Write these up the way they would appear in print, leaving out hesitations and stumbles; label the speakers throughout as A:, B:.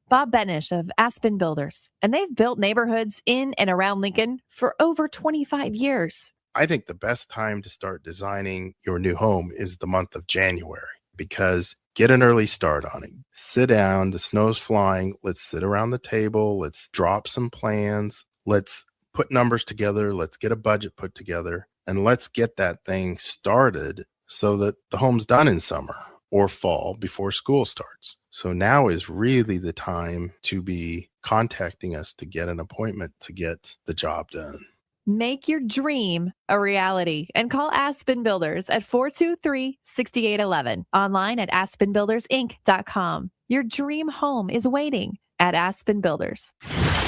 A: Bob Benish of Aspen Builders, and they've built neighborhoods in and around Lincoln for over 25 years.
B: I think the best time to start designing your new home is the month of January, because get an early start on it. Sit down, the snow's flying. Let's sit around the table. Let's drop some plans. Let's put numbers together. Let's get a budget put together, and let's get that thing started so that the home's done in summer or fall before school starts. So now is really the time to be contacting us to get an appointment to get the job done.
A: Make your dream a reality and call Aspen Builders at 423-6811. Online at aspenbuildersinc.com. Your dream home is waiting at Aspen Builders.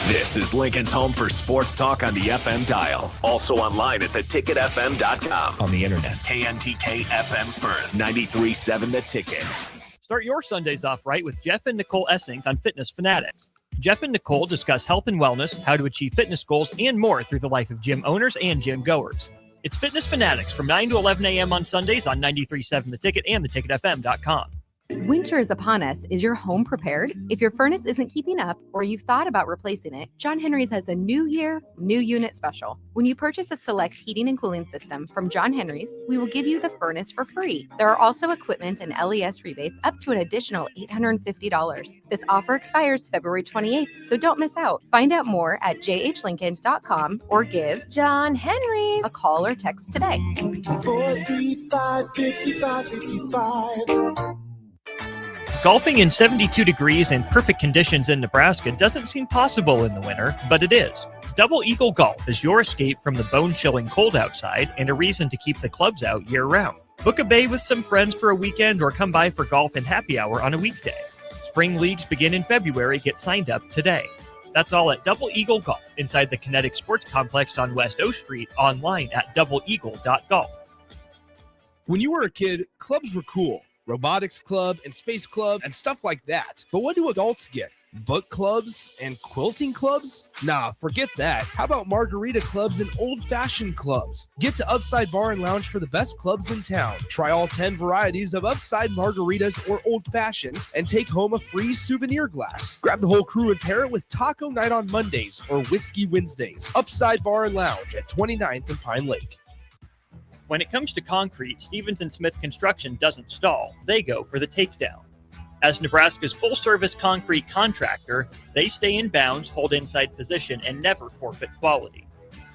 C: This is Lincoln's home for sports talk on the FM dial. Also online at theticketfm.com.
D: On the internet.
C: KNTK FM Firth, 93.7 The Ticket.
E: Start your Sundays off right with Jeff and Nicole Essink on Fitness Fanatics. Jeff and Nicole discuss health and wellness, how to achieve fitness goals, and more through the life of gym owners and gym goers. It's Fitness Fanatics from 9 to 11 a.m. on Sundays on 93.7 The Ticket and theticketfm.com.
F: Winter is upon us. Is your home prepared? If your furnace isn't keeping up or you've thought about replacing it, John Henry's has a new year, new unit special. When you purchase a select heating and cooling system from John Henry's, we will give you the furnace for free. There are also equipment and LES rebates up to an additional $850. This offer expires February 28th, so don't miss out. Find out more at jhlincoln.com or give
A: John Henry's
F: a call or text today.
G: 435-5555.
E: Golfing in 72 degrees and perfect conditions in Nebraska doesn't seem possible in the winter, but it is. Double Eagle Golf is your escape from the bone-chilling cold outside and a reason to keep the clubs out year-round. Book a bay with some friends for a weekend or come by for golf and happy hour on a weekday. Spring leagues begin in February. Get signed up today. That's all at Double Eagle Golf inside the Kinetic Sports Complex on West O Street, online at doubleeagle.golf.
H: When you were a kid, clubs were cool. Robotics club and space club and stuff like that. But what do adults get? Book clubs and quilting clubs? Nah, forget that. How about margarita clubs and old-fashioned clubs? Get to Upside Bar and Lounge for the best clubs in town. Try all 10 varieties of Upside margaritas or old-fashions and take home a free souvenir glass. Grab the whole crew and pair it with taco night on Mondays or whiskey Wednesdays. Upside Bar and Lounge at 29th and Pine Lake.
E: When it comes to concrete, Stevens & Smith Construction doesn't stall. They go for the takedown. As Nebraska's full-service concrete contractor, they stay in bounds, hold inside position, and never forfeit quality.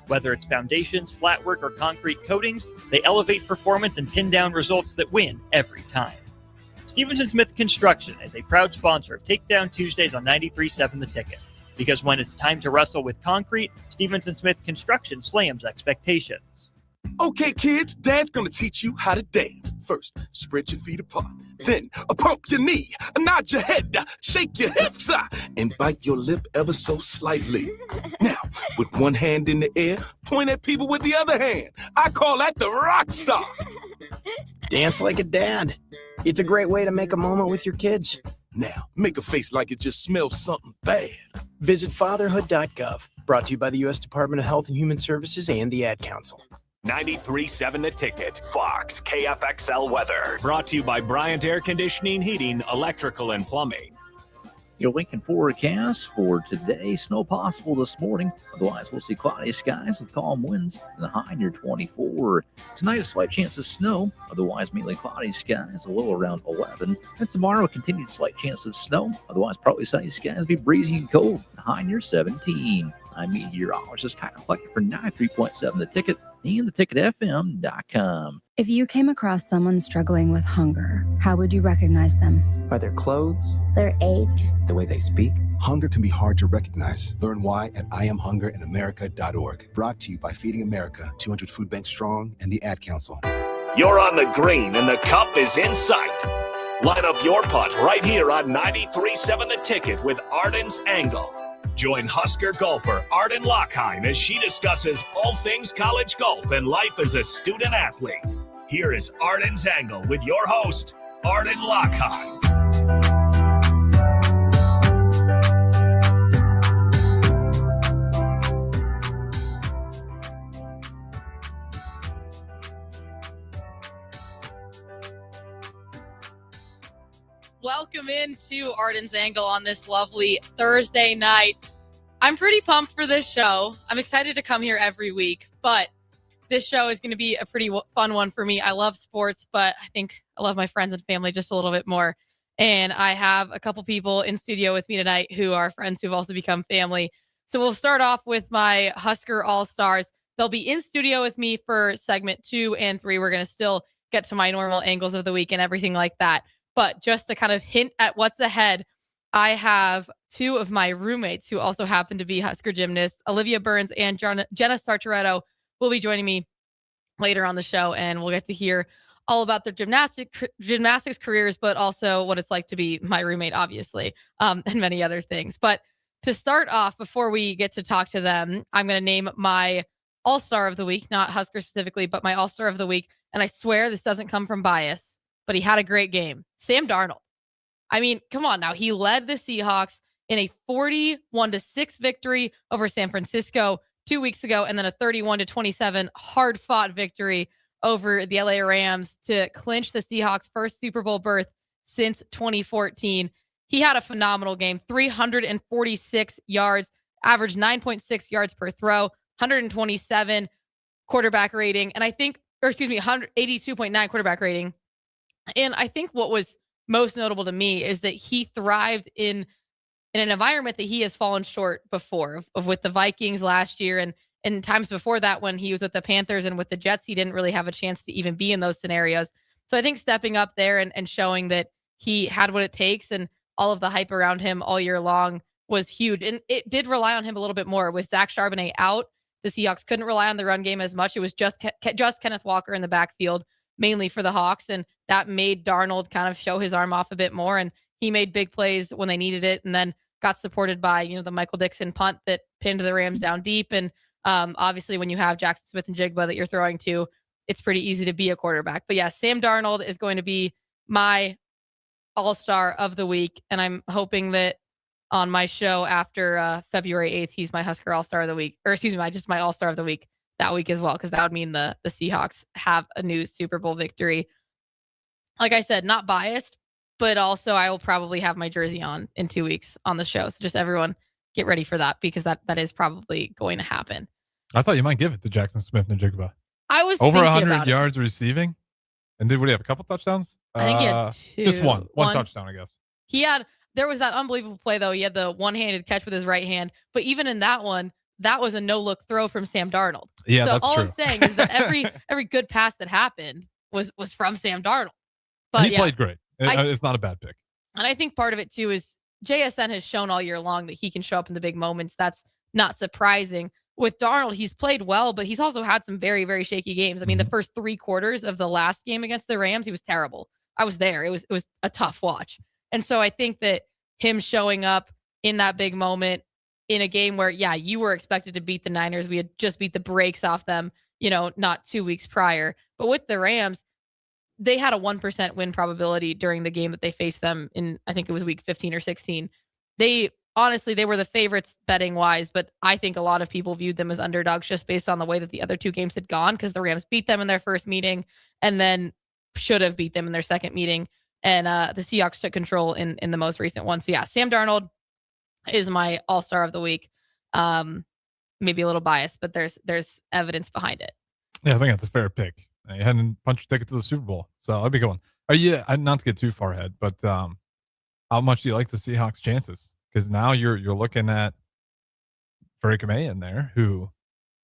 E: Whether it's foundations, flatwork, or concrete coatings, they elevate performance and pin down results that win every time. Stevens & Smith Construction is a proud sponsor of Takedown Tuesdays on 93.7 The Ticket. Because when it's time to wrestle with concrete, Stevens & Smith Construction slams expectations.
G: Okay, kids, Dad's gonna teach you how to dance. First, spread your feet apart. Then, pump your knee, nod your head, shake your hips, and bite your lip ever so slightly. Now, with one hand in the air, point at people with the other hand. I call that the rock star.
I: Dance like a dad. It's a great way to make a moment with your kids.
G: Now, make a face like it just smells something bad.
I: Visit fatherhood.gov. Brought to you by the U.S. Department of Health and Human Services and the Ad Council.
C: 93.7 The Ticket, Fox, KFXL weather. Brought to you by Bryant Air Conditioning, Heating, Electrical, and Plumbing.
D: Your Lincoln forecast for today, snow possible this morning. Otherwise, we'll see cloudy skies with calm winds and the high near 24. Tonight, a slight chance of snow. Otherwise, mainly cloudy skies, a low around 11. And tomorrow, a continued slight chance of snow. Otherwise, partly sunny skies, be breezy and cold, high near 17. I'm meteorologist Kyle Flecker for 93.7 The Ticket and theticketfm.com.
J: If you came across someone struggling with hunger, how would you recognize them?
K: By their clothes,
J: their age,
K: the way they speak. Hunger can be hard to recognize. Learn why at IamHungerInAmerica.org. Brought to you by Feeding America, 200 Food Bank Strong, and the Ad Council.
C: You're on the green and the cup is in sight. Line up your putt right here on 93.7 The Ticket with Arden's Angle. Join Husker golfer Arden Louchheim as she discusses all things college golf and life as a student athlete. Here is Arden's Angle with your host, Arden Louchheim.
L: Welcome welcome into Arden's Angle on this lovely Thursday night. I'm pretty pumped for this show. I'm excited to come here every week, but this show is going to be a pretty fun one for me. I love sports, but I think I love my friends and family just a little bit more. And I have a couple people in studio with me tonight who are friends who've also become family. So we'll start off with my Husker All-Stars. They'll be in studio with me for segment 2 and 3. We're going to still get to my normal angles of the week and everything like that. But just to kind of hint at what's ahead, I have 2 of my roommates who also happen to be Husker gymnasts. Olivia Burns and Jenna Sartoretto will be joining me later on the show, and we'll get to hear all about their gymnastics careers, but also what it's like to be my roommate, obviously, and many other things. But to start off, before we get to talk to them, I'm going to name my All-Star of the Week, not Husker specifically, but my All-Star of the Week. And I swear this doesn't come from bias, but he had a great game. Sam Darnold. I mean, come on now. He led the Seahawks in a 41-6 victory over San Francisco 2 weeks ago, and then a 31-27 hard-fought victory over the LA Rams to clinch the Seahawks' first Super Bowl berth since 2014. He had a phenomenal game, 346 yards, averaged 9.6 yards per throw, 127 quarterback rating, and 182.9 quarterback rating. And I think what was most notable to me is that he thrived in an environment that he has fallen short before of with the Vikings last year and times before that when he was with the Panthers and with the Jets, he didn't really have a chance to even be in those scenarios. So I think stepping up there and showing that he had what it takes and all of the hype around him all year long was huge. And it did rely on him a little bit more. With Zach Charbonnet out, the Seahawks couldn't rely on the run game as much. It was just Kenneth Walker in the backfield, mainly for the Hawks. And that made Darnold kind of show his arm off a bit more. And he made big plays when they needed it. And then got supported by, the Michael Dixon punt that pinned the Rams down deep. And obviously when you have Jackson Smith and Jigba that you're throwing to, it's pretty easy to be a quarterback. But yeah, Sam Darnold is going to be my All-Star of the Week. And I'm hoping that on my show after February 8th, he's my Husker All-Star of the Week, or excuse me, just my All-Star of the Week that week as well, because that would mean the Seahawks have a new Super Bowl victory. Like I said, not biased, but also I will probably have my jersey on in 2 weeks on the show. So just everyone get ready for that, because that is probably going to happen.
M: I thought you might give it to Jackson Smith and Jigba.
L: I was
M: over
L: thinking
M: 100 yards receiving. And would he have a couple touchdowns?
L: I think he had 2.
M: Just one touchdown, I guess.
L: There was that unbelievable play though. He had the one-handed catch with his right hand, but even in that one, that was a no-look throw from Sam Darnold.
M: Yeah,
L: so
M: that's
L: all
M: true.
L: I'm saying is that every good pass that happened was from Sam Darnold. But
M: he played great. It's not a bad pick.
L: And I think part of it too is JSN has shown all year long that he can show up in the big moments. That's not surprising. With Darnold, he's played well, but he's also had some very, very shaky games. I mean, the first 3 quarters of the last game against the Rams, he was terrible. I was there. It was a tough watch. And so I think that him showing up in that big moment in a game where, yeah, you were expected to beat the Niners. We had just beat the brakes off them, not 2 weeks prior. But with the Rams, they had a 1% win probability during the game that they faced them in, I think it was week 15 or 16. They were the favorites betting wise, but I think a lot of people viewed them as underdogs just based on the way that the other 2 games had gone, because the Rams beat them in their first meeting and then should have beat them in their second meeting. And the Seahawks took control in the most recent one. So yeah, Sam Darnold is my All-Star of the Week. Maybe a little biased, but there's evidence behind it.
M: Yeah, I think that's a fair pick. You hadn't punched your ticket to the Super Bowl, so I'd be going. Not to get too far ahead, but how much do you like the Seahawks' chances? Because now you're looking at Drake May in there, who,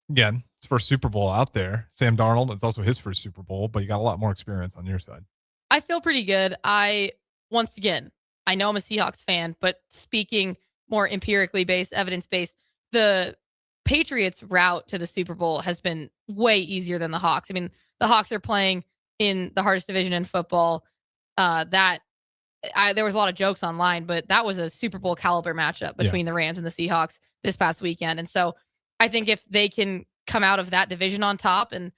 M: again, his first Super Bowl out there. Sam Darnold, it's also his first Super Bowl, but you got a lot more experience on your side.
L: I feel pretty good. Once again, I know I'm a Seahawks fan, but speaking more empirically based, evidence based, the Patriots' route to the Super Bowl has been way easier than the Hawks. I mean, the Hawks are playing in the hardest division in football. There was a lot of jokes online, but that was a Super Bowl caliber matchup between the Rams and the Seahawks this past weekend. And so I think if they can come out of that division on top and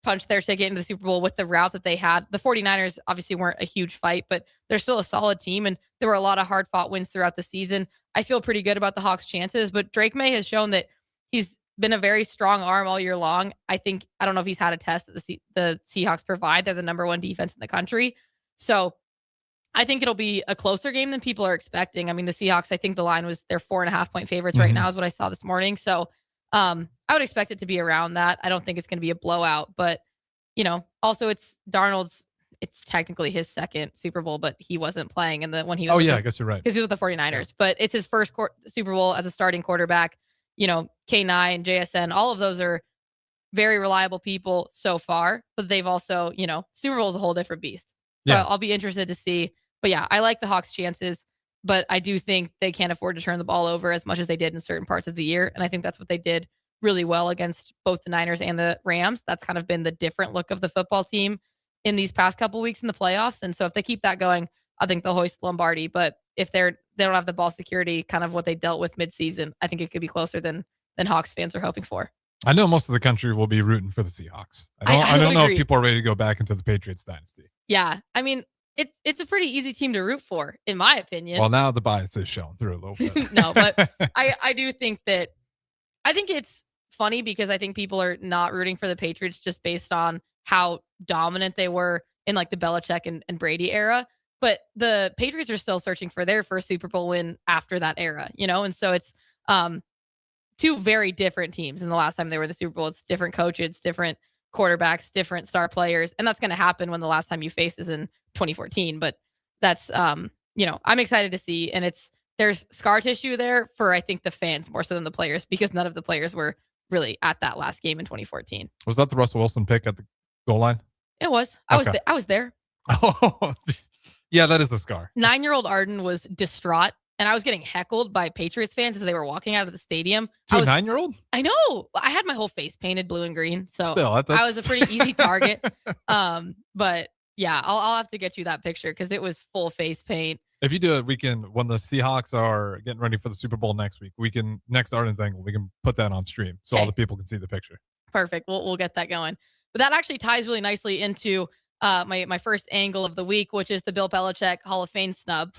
L: punch their ticket into the Super Bowl with the route that they had, the 49ers obviously weren't a huge fight, but they're still a solid team. And there were a lot of hard fought wins throughout the season. I feel pretty good about the Hawks' chances, but Drake May has shown that he's been a very strong arm all year long. I don't know if he's had a test that the Seahawks provide. They're the number 1 defense in the country. So I think it'll be a closer game than people are expecting. I mean, the Seahawks, I think the line was they're 4.5-point favorites right now is what I saw this morning. So I would expect it to be around that. I don't think it's going to be a blowout, but also it's Darnold's, it's technically his second Super Bowl, but he wasn't playing when he was.
M: I guess you're right.
L: Because he was with the 49ers, yeah. But it's his first Super Bowl as a starting quarterback. K9, JSN, all of those are very reliable people so far, but they've also, Super Bowl is a whole different beast. So yeah. I'll be interested to see. But yeah, I like the Hawks' chances, but I do think they can't afford to turn the ball over as much as they did in certain parts of the year. And I think that's what they did really well against both the Niners and the Rams. That's kind of been the different look of the football team in these past couple weeks in the playoffs. And so if they keep that going, I think they'll hoist Lombardi. But if they don't have the ball security, kind of what they dealt with midseason, I think it could be closer than Hawks fans are hoping for.
M: I know most of the country will be rooting for the Seahawks. I don't know if people are ready to go back into the Patriots dynasty.
L: Yeah. I mean, it's a pretty easy team to root for, in my opinion.
M: Well, now the bias is shown through a little bit.
L: No, but I do think that I think it's funny because I think people are not rooting for the Patriots just based on how dominant they were in like the Belichick and Brady era. But the Patriots are still searching for their first Super Bowl win after that era, and so it's two very different teams. And the last time they were in the Super Bowl, it's different coaches, different quarterbacks, different star players. And that's going to happen when the last time you face is in 2014. But that's, I'm excited to see. And there's scar tissue there for, I think, the fans more so than the players, because none of the players were really at that last game in 2014.
M: Was that the Russell Wilson pick at the goal line?
L: It was. I was there.
M: Oh, yeah, that is a scar.
L: 9-year-old Arden was distraught. And I was getting heckled by Patriots fans as they were walking out of the stadium.
M: To a 9-year-old?
L: I know. I had my whole face painted blue and green. So
M: still,
L: I was a pretty easy target. But yeah, I'll have to get you that picture because it was full face paint.
M: If you do it, we can, when the Seahawks are getting ready for the Super Bowl next week, next Arden's Angle, we can put that on stream so all the people can see the picture.
L: Perfect. We'll get that going. But that actually ties really nicely into my first angle of the week, which is the Bill Belichick Hall of Fame snub.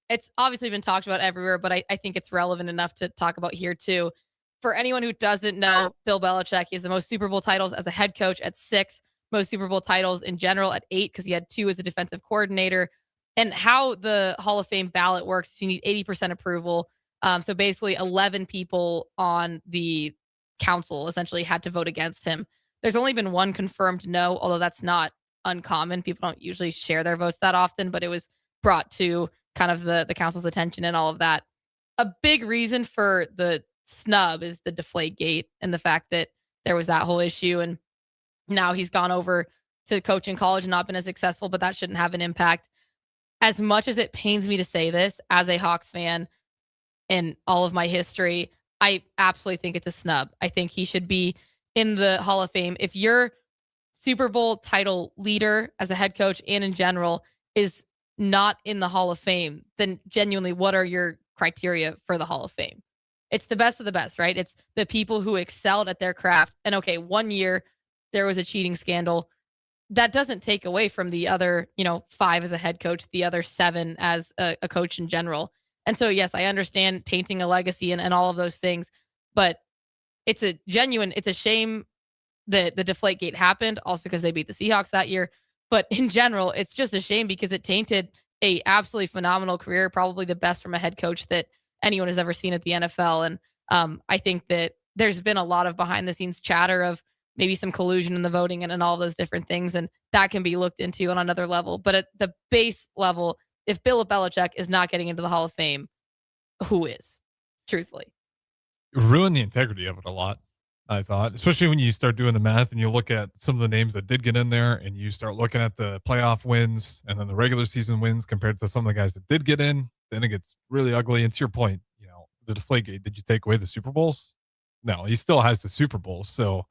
L: It's obviously been talked about everywhere, but I think it's relevant enough to talk about here too. For anyone who doesn't know, Bill Belichick, he has the most Super Bowl titles as a head coach at 6, most Super Bowl titles in general at 8, because he had 2 as a defensive coordinator. And how the Hall of Fame ballot works is you need 80% approval. So basically 11 people on the council essentially had to vote against him. There's only been one confirmed no, although that's not uncommon. People don't usually share their votes that often, but it was brought to kind of the council's attention and all of that. A big reason for the snub is the Deflategate and the fact that there was that whole issue. And now he's gone over to coach in college and not been as successful, but that shouldn't have an impact. As much as it pains me to say this, as a Hawks fan in all of my history, I absolutely think it's a snub. I think he should be in the Hall of Fame. If your Super Bowl title leader as a head coach and in general is not in the Hall of Fame, then genuinely, what are your criteria for the Hall of Fame? It's the best of the best, right? It's the people who excelled at their craft. And okay, one year there was a cheating scandal. That doesn't take away from the other, 5 as a head coach, the other 7 as a coach in general. And so, yes, I understand tainting a legacy and all of those things, but it's a shame that the Deflategate happened, also because they beat the Seahawks that year. But in general, it's just a shame because it tainted a absolutely phenomenal career, probably the best from a head coach that anyone has ever seen at the NFL. And I think that there's been a lot of behind the scenes chatter of maybe some collusion in the voting and all those different things. And that can be looked into on another level. But at the base level, if Bill Belichick is not getting into the Hall of Fame, who is? Truthfully.
M: Ruined the integrity of it a lot, I thought, especially when you start doing the math and you look at some of the names that did get in there and you start looking at the playoff wins and then the regular season wins compared to some of the guys that did get in, then it gets really ugly. And to your point, the Deflategate, did you take away the Super Bowls? No, he still has the Super Bowls. So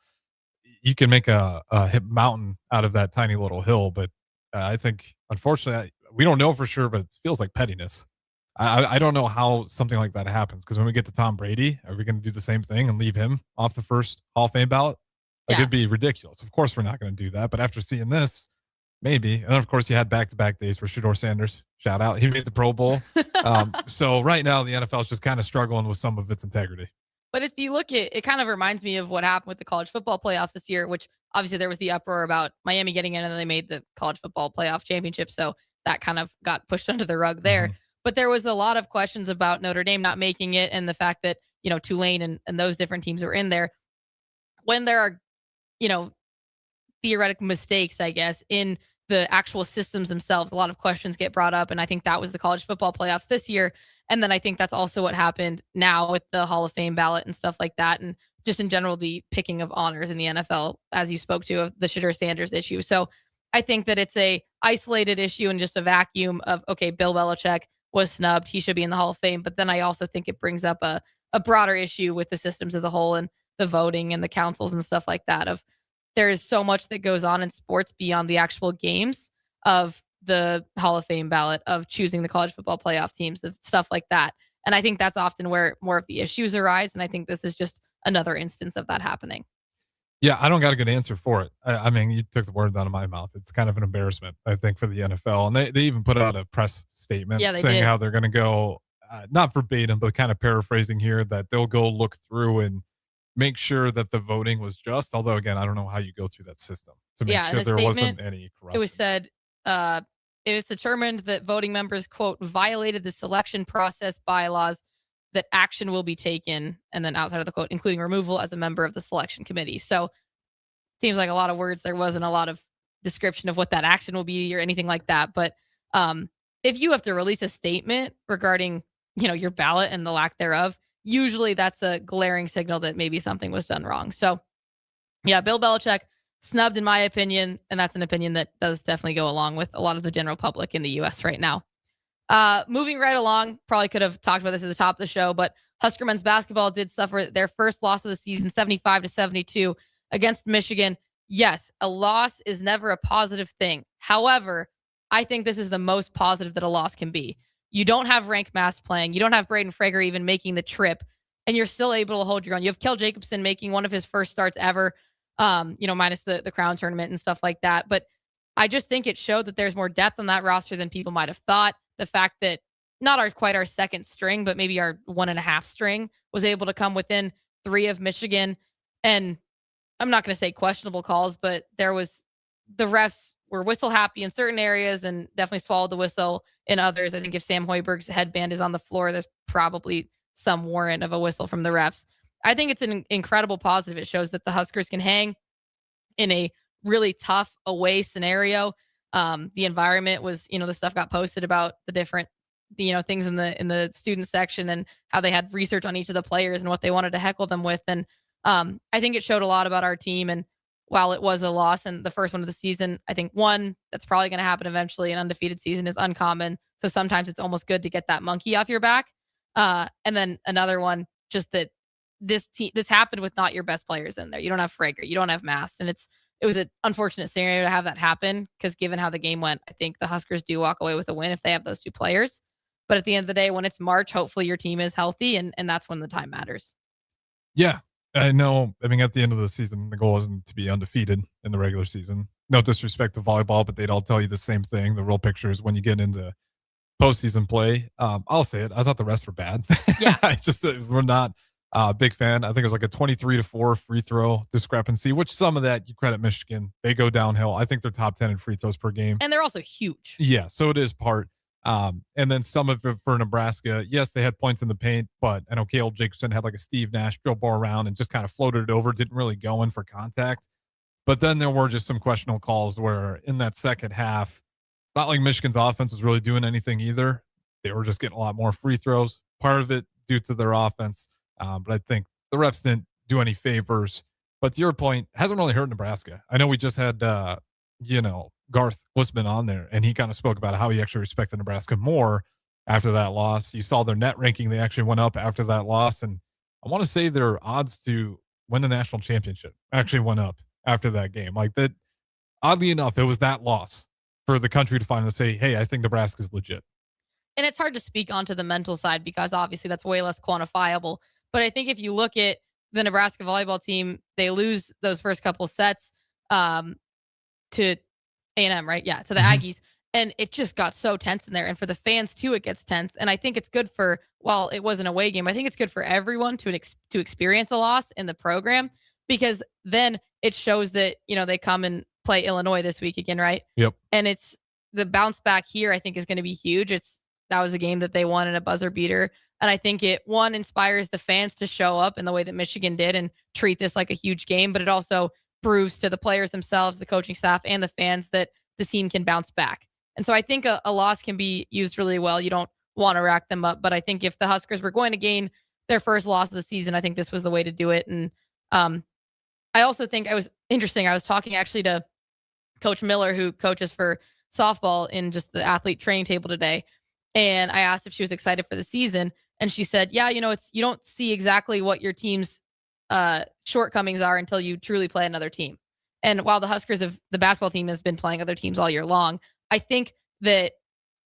M: you can make a hip mountain out of that tiny little hill. But I think, unfortunately, we don't know for sure, but it feels like pettiness. I don't know how something like that happens, because when we get to Tom Brady, are we going to do the same thing and leave him off the first Hall of Fame ballot? It'd be ridiculous. Of course, we're not going to do that. But after seeing this, maybe. And then, of course, you had back-to-back days for Shedeur Sanders. Shout out. He made the Pro Bowl. So right now, the NFL is just kind of struggling with some of its integrity.
L: But if you look at it, kind of reminds me of what happened with the college football playoffs this year, which obviously there was the uproar about Miami getting in and then they made the college football playoff championship. So that kind of got pushed under the rug there. But there was a lot of questions about Notre Dame not making it and the fact that, Tulane and those different teams were in there. When there are, theoretical mistakes, I guess, in the actual systems themselves, a lot of questions get brought up. And I think that was the college football playoffs this year. And then I think that's also what happened now with the Hall of Fame ballot and stuff like that. And just in general, the picking of honors in the NFL, as you spoke to, of the Shadur Sanders issue. So I think that it's a isolated issue and just a vacuum of, okay, Bill Belichick was snubbed. He should be in the Hall of Fame. But then I also think it brings up a broader issue with the systems as a whole and the voting and the councils and stuff like that. Of there is so much that goes on in sports beyond the actual games of the Hall of Fame ballot, of choosing the college football playoff teams, of stuff like that. And I think that's often where more of the issues arise. And I think this is just another instance of that happening.
M: Yeah, I don't got a good answer for it. I mean, you took the words out of my mouth. It's kind of an embarrassment, I think, for the NFL. And they even put out a press statement saying how they're going to go, not verbatim, but kind of paraphrasing here, that they'll go look through and make sure that the voting was just. Although, again, I don't know how you go through that system to make sure there wasn't any corruption.
L: It was said, it was determined that voting members, quote, violated the selection process bylaws, that action will be taken, and then outside of the quote, including removal as a member of the selection committee. So seems like a lot of words. There wasn't a lot of description of what that action will be or anything like that. But if you have to release a statement regarding, your ballot and the lack thereof, usually that's a glaring signal that maybe something was done wrong. So yeah, Bill Belichick snubbed in my opinion. And that's an opinion that does definitely go along with a lot of the general public in the US right now. Moving right along, probably could have talked about this at the top of the show, but Husker men's basketball did suffer their first loss of the season, 75-72 against Michigan. Yes, a loss is never a positive thing. However, I think this is the most positive that a loss can be. You don't have Rank Mass playing. You don't have Braden Frager even making the trip, and you're still able to hold your own. You have Kel Jacobson making one of his first starts ever, minus the Crown tournament and stuff like that. But I just think it showed that there's more depth on that roster than people might have thought. The fact that not quite our second string, but maybe our 1.5 string was able to come within 3 of Michigan. And I'm not going to say questionable calls, but the refs were whistle happy in certain areas and definitely swallowed the whistle in others. I think if Sam Hoiberg's headband is on the floor, there's probably some warrant of a whistle from the refs. I think it's an incredible positive. It shows that the Huskers can hang in a really tough away scenario. The environment was, the stuff got posted about the different, things in the student section and how they had research on each of the players and what they wanted to heckle them with. And I think it showed a lot about our team. And while it was a loss and the first one of the season, I think one that's probably going to happen eventually. An undefeated season is uncommon. So sometimes it's almost good to get that monkey off your back. And then another one, just that this happened with not your best players in there. You don't have Frager, you don't have Mast. And it was an unfortunate scenario to have that happen, because given how the game went, I think the Huskers do walk away with a win if they have those 2 players. But at the end of the day, when it's March, hopefully your team is healthy, and that's when the time matters.
M: Yeah, I know. I mean, at the end of the season, the goal isn't to be undefeated in the regular season. No disrespect to volleyball, but they'd all tell you the same thing. The real picture is when you get into postseason play. I'll say it. I thought the refs were bad.
L: Yeah.
M: We're not a big fan. I think it was like a 23-4 free throw discrepancy, which some of that you credit Michigan. They go downhill. I think they're top 10 in free throws per game.
L: And they're also huge.
M: Yeah, so it is part. And then some of it for Nebraska. Yes, they had points in the paint, but I know Caleb Jacobson had like a Steve Nash drill ball around and just kind of floated it over, didn't really go in for contact. But then there were just some questionable calls where in that second half, it's not like Michigan's offense was really doing anything either. They were just getting a lot more free throws. Part of it due to their offense. But I think the refs didn't do any favors. But to your point, hasn't really hurt Nebraska. I know we just had, Garth Wussman on there, and he kind of spoke about how he actually respected Nebraska more after that loss. You saw their net ranking. They actually went up after that loss. And I want to say their odds to win the national championship actually went up after that game. Like that, oddly enough, it was that loss for the country to finally say, hey, I think Nebraska's legit.
L: And it's hard to speak onto the mental side because obviously that's way less quantifiable. But I think if you look at the Nebraska volleyball team, they lose those first couple sets to A&M, right? Yeah, to the Aggies. And it just got so tense in there. And for the fans, too, it gets tense. And I think it's good for, while it was an away game, I think it's good for everyone to experience a loss in the program, because then it shows that, they come and play Illinois this week again, right?
M: Yep.
L: And it's the bounce back here, I think, is going to be huge. That was a game that they won in a buzzer beater. And I think it, one, inspires the fans to show up in the way that Michigan did and treat this like a huge game, but it also proves to the players themselves, the coaching staff, and the fans that the team can bounce back. And so I think a loss can be used really well. You don't want to rack them up, but I think if the Huskers were going to gain their first loss of the season, I think this was the way to do it. And I also think it was interesting. I was talking actually to Coach Miller, who coaches for softball in just the athlete training table today. And I asked if she was excited for the season. And she said, yeah, you don't see exactly what your team's shortcomings are until you truly play another team. And while the basketball team has been playing other teams all year long, I think that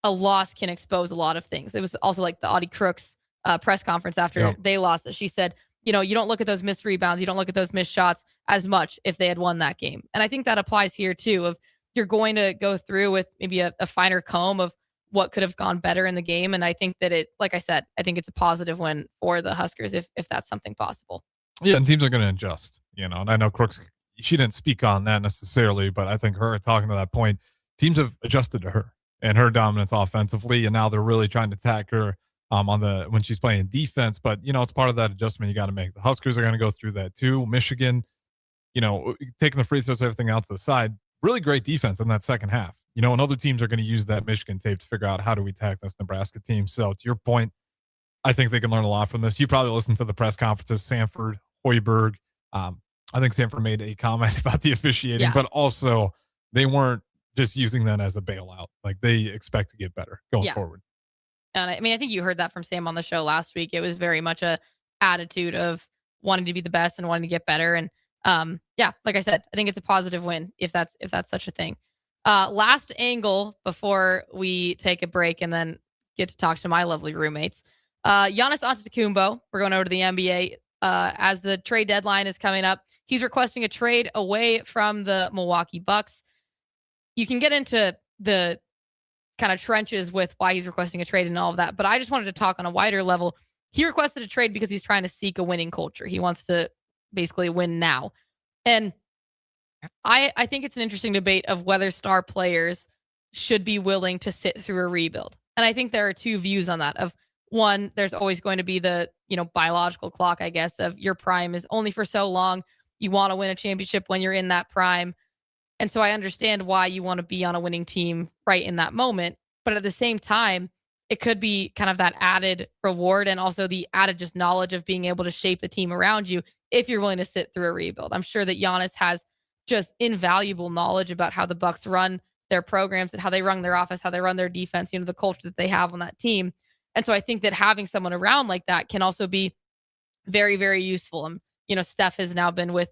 L: a loss can expose a lot of things. It was also like the Audie Crooks press conference after they lost that she said, you don't look at those missed rebounds. You don't look at those missed shots as much if they had won that game. And I think that applies here too, of you're going to go through with maybe a finer comb of what could have gone better in the game. And I think that like I said, I think it's a positive win for the Huskers if that's something possible.
M: Yeah, and teams are going to adjust, and I know Crooks, she didn't speak on that necessarily, but I think her talking to that point, teams have adjusted to her and her dominance offensively, and now they're really trying to attack her when she's playing defense. But, it's part of that adjustment you got to make. The Huskers are going to go through that too. Michigan, taking the free throws, everything out to the side, really great defense in that second half. And other teams are going to use that Michigan tape to figure out how do we attack this Nebraska team. So to your point, I think they can learn a lot from this. You probably listened to the press conferences, Sanford, Hoiberg. I think Sanford made a comment about the officiating, but also they weren't just using that as a bailout. Like, they expect to get better going forward.
L: And I think you heard that from Sam on the show last week. It was very much a attitude of wanting to be the best and wanting to get better. And like I said, I think it's a positive win if that's such a thing. Last angle before we take a break and then get to talk to my lovely roommates. Giannis Antetokounmpo, we're going over to the NBA as the trade deadline is coming up. He's requesting a trade away from the Milwaukee Bucks. You can get into the kind of trenches with why he's requesting a trade and all of that, but I just wanted to talk on a wider level. He requested a trade because he's trying to seek a winning culture. He wants to basically win now. And I think it's an interesting debate of whether star players should be willing to sit through a rebuild. And I think there are two views on that. Of one, there's always going to be the, biological clock, I guess, of your prime is only for so long. You want to win a championship when you're in that prime. And so I understand why you want to be on a winning team right in that moment. But at the same time, it could be kind of that added reward and also the added just knowledge of being able to shape the team around you if you're willing to sit through a rebuild. I'm sure that Giannis has just invaluable knowledge about how the Bucks run their programs and how they run their offense, how they run their defense, the culture that they have on that team. And so I think that having someone around like that can also be very, very useful. Steph has now been with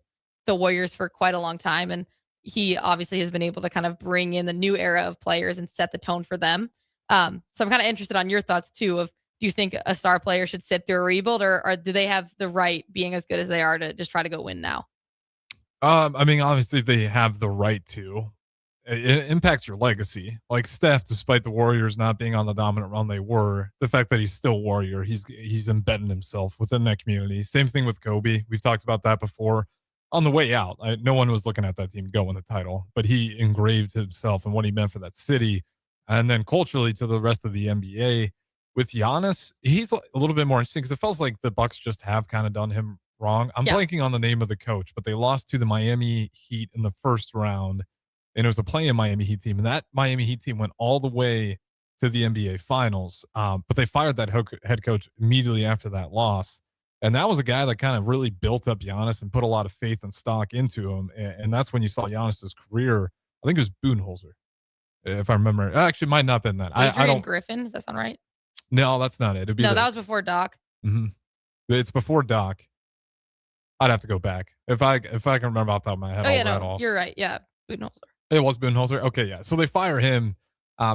L: the Warriors for quite a long time, and he obviously has been able to kind of bring in the new era of players and set the tone for them. So I'm kind of interested on your thoughts too, of do you think a star player should sit through a rebuild or do they have the right, being as good as they are, to just try to go win now?
M: Obviously they have the right to. It impacts your legacy. Like Steph, despite the Warriors not being on the dominant run they were, the fact that he's still Warrior, he's embedded himself within that community. Same thing with Kobe. We've talked about that before. On the way out, no one was looking at that team go win the title, but he engraved himself and what he meant for that city. And then culturally to the rest of the NBA. With Giannis, he's a little bit more interesting because it feels like the Bucks just have kind of done him wrong. I'm blanking on the name of the coach, but they lost to the Miami Heat in the first round, and it was a play-in Miami Heat team, and that Miami Heat team went all the way to the NBA Finals, but they fired that head coach immediately after that loss, and that was a guy that kind of really built up Giannis and put a lot of faith and stock into him, and that's when you saw Giannis's career. I think it was Budenholzer, if I remember. Actually, it might not have been that. I don't.
L: Griffin, does that sound right?
M: No, that's not it.
L: That was before Doc.
M: Mm-hmm. It's before Doc. I'd have to go back if I can remember off the top of my head.
L: You're right. Yeah, Budenholzer.
M: It was Budenholzer. Okay, yeah. So they fire him,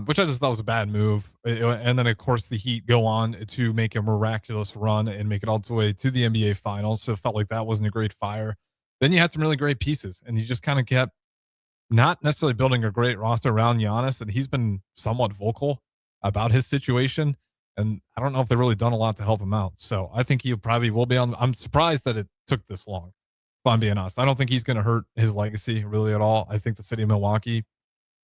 M: which I just thought was a bad move. And then of course the Heat go on to make a miraculous run and make it all the way to the NBA Finals. So it felt like that wasn't a great fire. Then you had some really great pieces, and you just kind of kept not necessarily building a great roster around Giannis, and he's been somewhat vocal about his situation. And I don't know if they've really done a lot to help him out. So I think he probably will be on. I'm surprised that it took this long, if I'm being honest. I don't think he's going to hurt his legacy really at all. I think the city of Milwaukee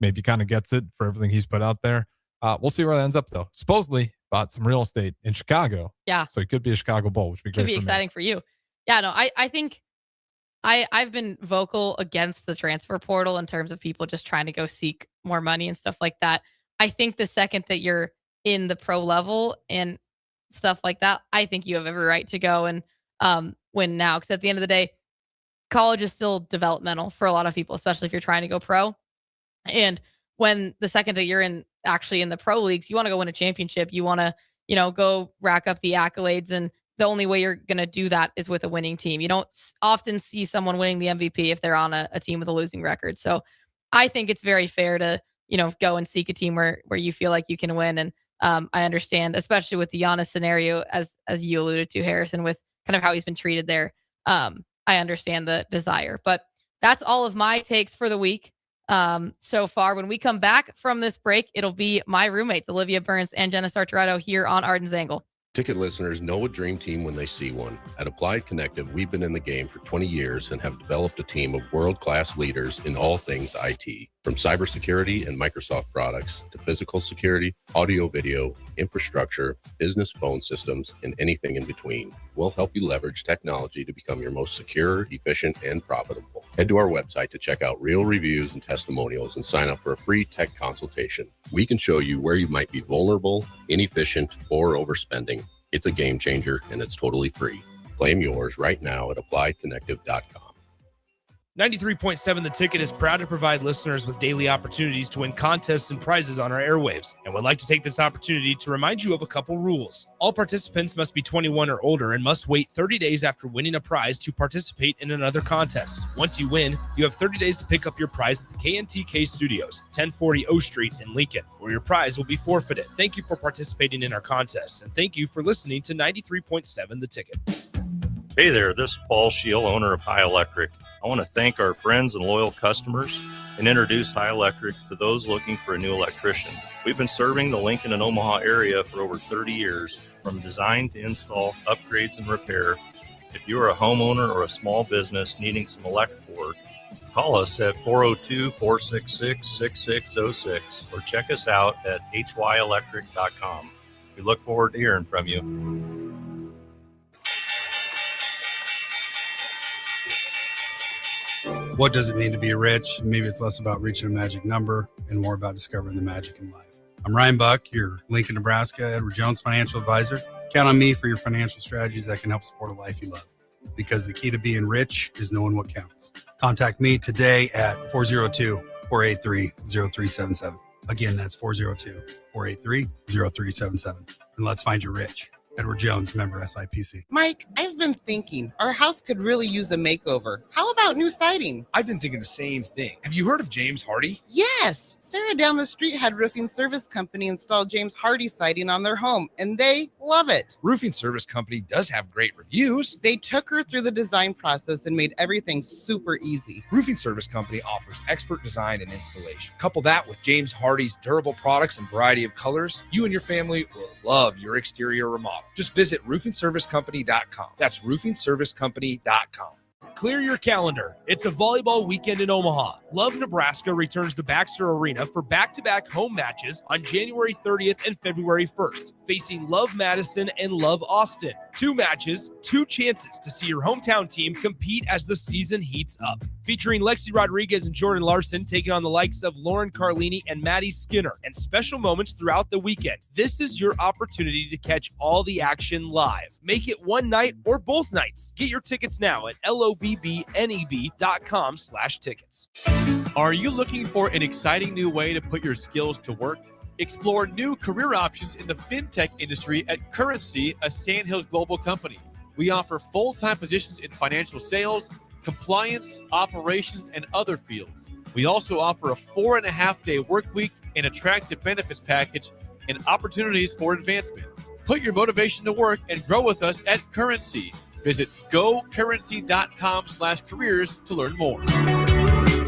M: maybe kind of gets it for everything he's put out there. We'll see where that ends up, though. Supposedly bought some real estate in Chicago.
L: Yeah.
M: So it could be a Chicago Bowl, which would be great.
L: Could be exciting for you. Yeah, no, I think I've been vocal against the transfer portal in terms of people just trying to go seek more money and stuff like that. I think the second that you're in the pro level and stuff like that, I think you have every right to go and win now. Because at the end of the day, college is still developmental for a lot of people, especially if you're trying to go pro. And when the second that you're actually in the pro leagues, you want to go win a championship. You want to, go rack up the accolades. And the only way you're going to do that is with a winning team. You don't often see someone winning the MVP if they're on a team with a losing record. So I think it's very fair to, go and seek a team where you feel like you can win. And I understand, especially with the Giannis scenario, as you alluded to, Harrison, with kind of how he's been treated there. I understand the desire, but that's all of my takes for the week so far. When we come back from this break, it'll be my roommates, Olivia Burns and Jenna Sartoretto, here on Arden's Angle.
N: Ticket listeners know a dream team when they see one. At Applied Connective, we've been in the game for 20 years and have developed a team of world-class leaders in all things IT. From cybersecurity and Microsoft products to physical security, audio, video, infrastructure, business phone systems, and anything in between. We'll help you leverage technology to become your most secure, efficient, and profitable. Head to our website to check out real reviews and testimonials and sign up for a free tech consultation. We can show you where you might be vulnerable, inefficient, or overspending. It's a game changer, and it's totally free. Claim yours right now at appliedconnective.com.
H: 93.7 The Ticket is proud to provide listeners with daily opportunities to win contests and prizes on our airwaves, and would like to take this opportunity to remind you of a couple rules. All participants must be 21 or older and must wait 30 days after winning a prize to participate in another contest. Once you win, you have 30 days to pick up your prize at the KNTK Studios, 1040 O Street in Lincoln, where your prize will be forfeited. Thank you for participating in our contests, and thank you for listening to 93.7 The Ticket.
O: Hey there, this is Paul Scheel, owner of High Electric. I want to thank our friends and loyal customers and introduce High Electric to those looking for a new electrician. We've been serving the Lincoln and Omaha area for over 30 years, from design to install, upgrades, and repair. If you are a homeowner or a small business needing some electrical work, call us at 402-466-6606 or check us out at hyelectric.com. We look forward to hearing from you.
P: What does it mean to be rich? Maybe it's less about reaching a magic number and more about discovering the magic in life. I'm Ryan Buck, your Lincoln, Nebraska, Edward Jones financial advisor. Count on me for your financial strategies that can help support a life you love. Because the key to being rich is knowing what counts. Contact me today at 402-483-0377. Again, that's 402-483-0377. And let's find you rich. Edward Jones, member SIPC.
Q: Mike, I've been thinking our house could really use a makeover. How about new siding?
H: I've been thinking the same thing. Have you heard of James Hardy?
Q: Yes. Sarah down the street had Roofing Service Company install James Hardy siding on their home, and they love it.
H: Roofing Service Company does have great reviews.
Q: They took her through the design process and made everything super easy.
H: Roofing Service Company offers expert design and installation. Couple that with James Hardy's durable products and variety of colors, you and your family will love your exterior remodel. Just visit roofingservicecompany.com. That's roofingservicecompany.com. Clear your calendar. It's a volleyball weekend in Omaha. Love Nebraska returns to Baxter Arena for back-to-back home matches on January 30th and February 1st, facing Love Madison and Love Austin. 2 matches, 2 chances to see your hometown team compete as the season heats up. Featuring Lexi Rodriguez and Jordan Larson taking on the likes of Lauren Carlini and Maddie Skinner, and special moments throughout the weekend. This is your opportunity to catch all the action live. Make it one night or both nights. Get your tickets now at lobbneb.com/tickets.
R: Are you looking for an exciting new way to put your skills to work? Explore new career options in the fintech industry at Currency, a Sandhills global company. We offer full-time positions in financial sales, compliance, operations, and other fields. We also offer a 4.5-day work week, an attractive benefits package, and opportunities for advancement. Put your motivation to work and grow with us at Currency. Visit gocurrency.com/careers to learn more.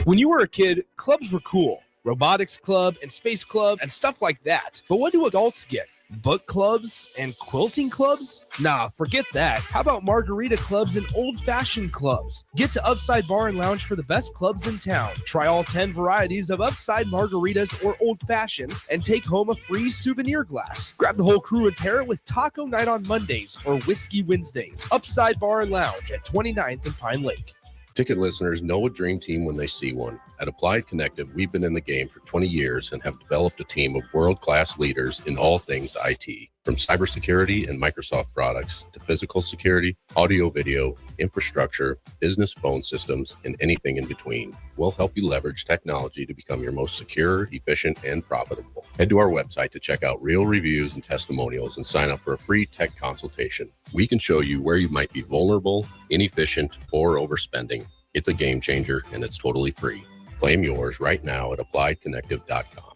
H: When you were a kid, clubs were cool. Robotics club and space club and stuff like that. But what do adults get? Book clubs and quilting clubs? Nah, forget that. How about margarita clubs and old-fashioned clubs? Get to Upside Bar and Lounge for the best clubs in town. Try all 10 varieties of Upside margaritas or old fashions and take home a free souvenir glass. Grab the whole crew and pair it with taco night on Mondays or whiskey Wednesdays. Upside Bar and Lounge at 29th and Pine Lake.
N: Ticket listeners know a dream team when they see one. At Applied Connective, we've been in the game for 20 years and have developed a team of world-class leaders in all things IT. From cybersecurity and Microsoft products to physical security, audio-video, infrastructure, business phone systems, and anything in between. We'll help you leverage technology to become your most secure, efficient, and profitable. Head to our website to check out real reviews and testimonials and sign up for a free tech consultation. We can show you where you might be vulnerable, inefficient, or overspending. It's a game changer, and it's totally free. Claim yours right now at appliedconnective.com.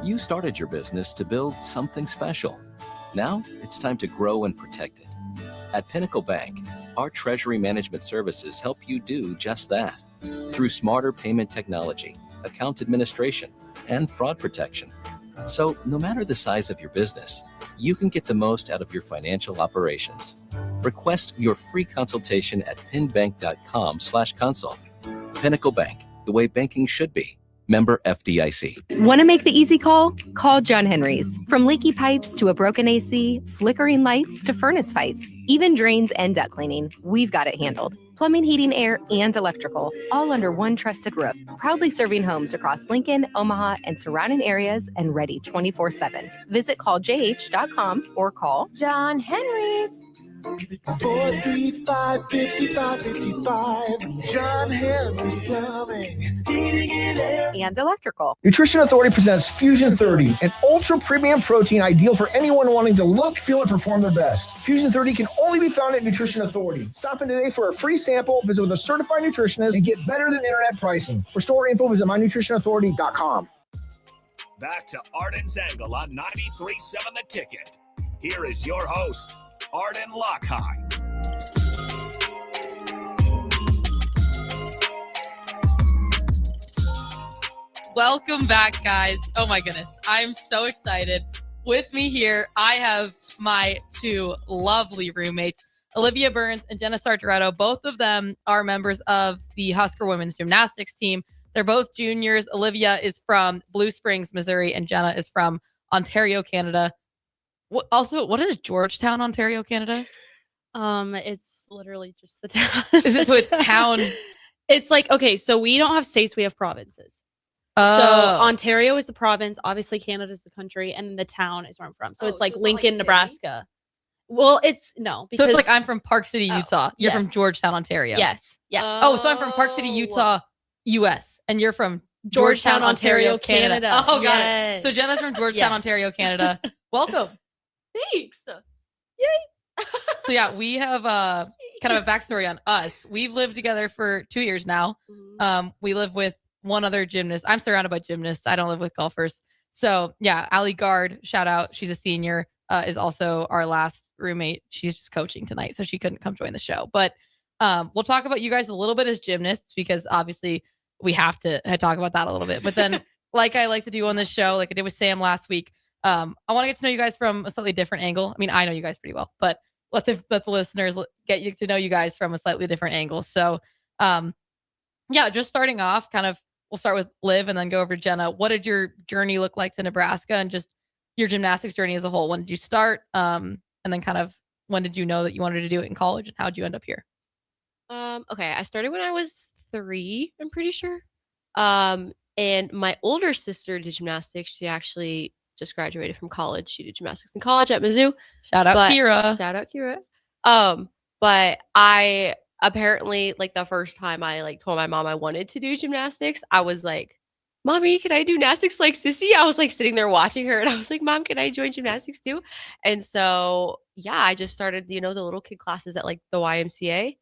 S: You started your business to build something special. Now it's time to grow and protect it. At Pinnacle Bank, our treasury management services help you do just that. Through smarter payment technology, account administration, and fraud protection. So no matter the size of your business, you can get the most out of your financial operations. Request your free consultation at pinbank.com/consult. Pinnacle Bank, the way banking should be. Member FDIC.
F: Want to make the easy call? Call John Henry's. From leaky pipes to a broken AC, flickering lights to furnace fights, even drains and duct cleaning, we've got it handled. Plumbing, heating, air, and electrical, all under one trusted roof. Proudly serving homes across Lincoln, Omaha, and surrounding areas and ready 24/7. Visit calljh.com or call John Henry's.
T: 435-5555. John Henry's Plumbing, Heating and Air.
F: And electrical.
U: Nutrition Authority presents Fusion 30, an ultra premium protein ideal for anyone wanting to look, feel, and perform their best. Fusion 30 can only be found at Nutrition Authority. Stop in today for a free sample, visit with a certified nutritionist, and get better than internet pricing. For store info, visit mynutritionauthority.com.
C: Back to Arden's Angle on 93.7 The Ticket. Here is your host, Arden Louchheim.
L: Welcome back, guys. Oh my goodness. I'm so excited. With me here, I have my two lovely roommates, Olivia Burns and Jenna Sartoretto. Both of them are members of the Husker women's gymnastics team. They're both juniors. Olivia is from Blue Springs, Missouri, and Jenna is from Ontario, Canada. What is Georgetown, Ontario, Canada?
V: It's literally just the town.
L: Is it so it's town?
V: It's like, okay, so we don't have states, we have provinces.
L: Oh.
V: So Ontario is the province, obviously Canada is the country, and the town is where I'm from. So it's like Lincoln, Nebraska. Well, it's no, because
L: so it's like I'm from Park City, Utah. You're from Georgetown, Ontario.
V: Yes.
L: Oh, so I'm from Park City, Utah, US, and you're from Georgetown, Ontario, Canada. Oh, got it. So Jenna's from Georgetown, Ontario, Canada. Welcome.
V: Thanks.
L: Yay. So yeah, we have kind of a backstory on us. We've lived together for 2 years now. We live with one other gymnast. I'm surrounded by gymnasts. I don't live with golfers. So yeah, Allie Gard, shout out. She's a senior, is also our last roommate. She's just coaching tonight, so she couldn't come join the show. But we'll talk about you guys a little bit as gymnasts because obviously we have to talk about that a little bit. But then like I like to do on this show, like I did with Sam last week, I want to get to know you guys from a slightly different angle. I mean, I know you guys pretty well, but let the listeners get you to know you guys from a slightly different angle. So, yeah, just starting off, kind of, we'll start with Liv and then go over to Jenna. What did your journey look like to Nebraska and just your gymnastics journey as a whole? When did you start? And then kind of when did you know that you wanted to do it in college and how did you end up here?
W: Okay, I started when I was 3, I'm pretty sure. And my older sister did gymnastics. She actually just graduated from college. She did gymnastics in college at Mizzou.
L: Shout out Kira.
W: Shout out Kira. But I apparently, like, the first time I like told my mom I wanted to do gymnastics, I was like, "Mommy, can I do gymnastics like Sissy?" I was like sitting there watching her and I was like, "Mom, can I join gymnastics too?" And so, yeah, I just started, the little kid classes at like the YMCA.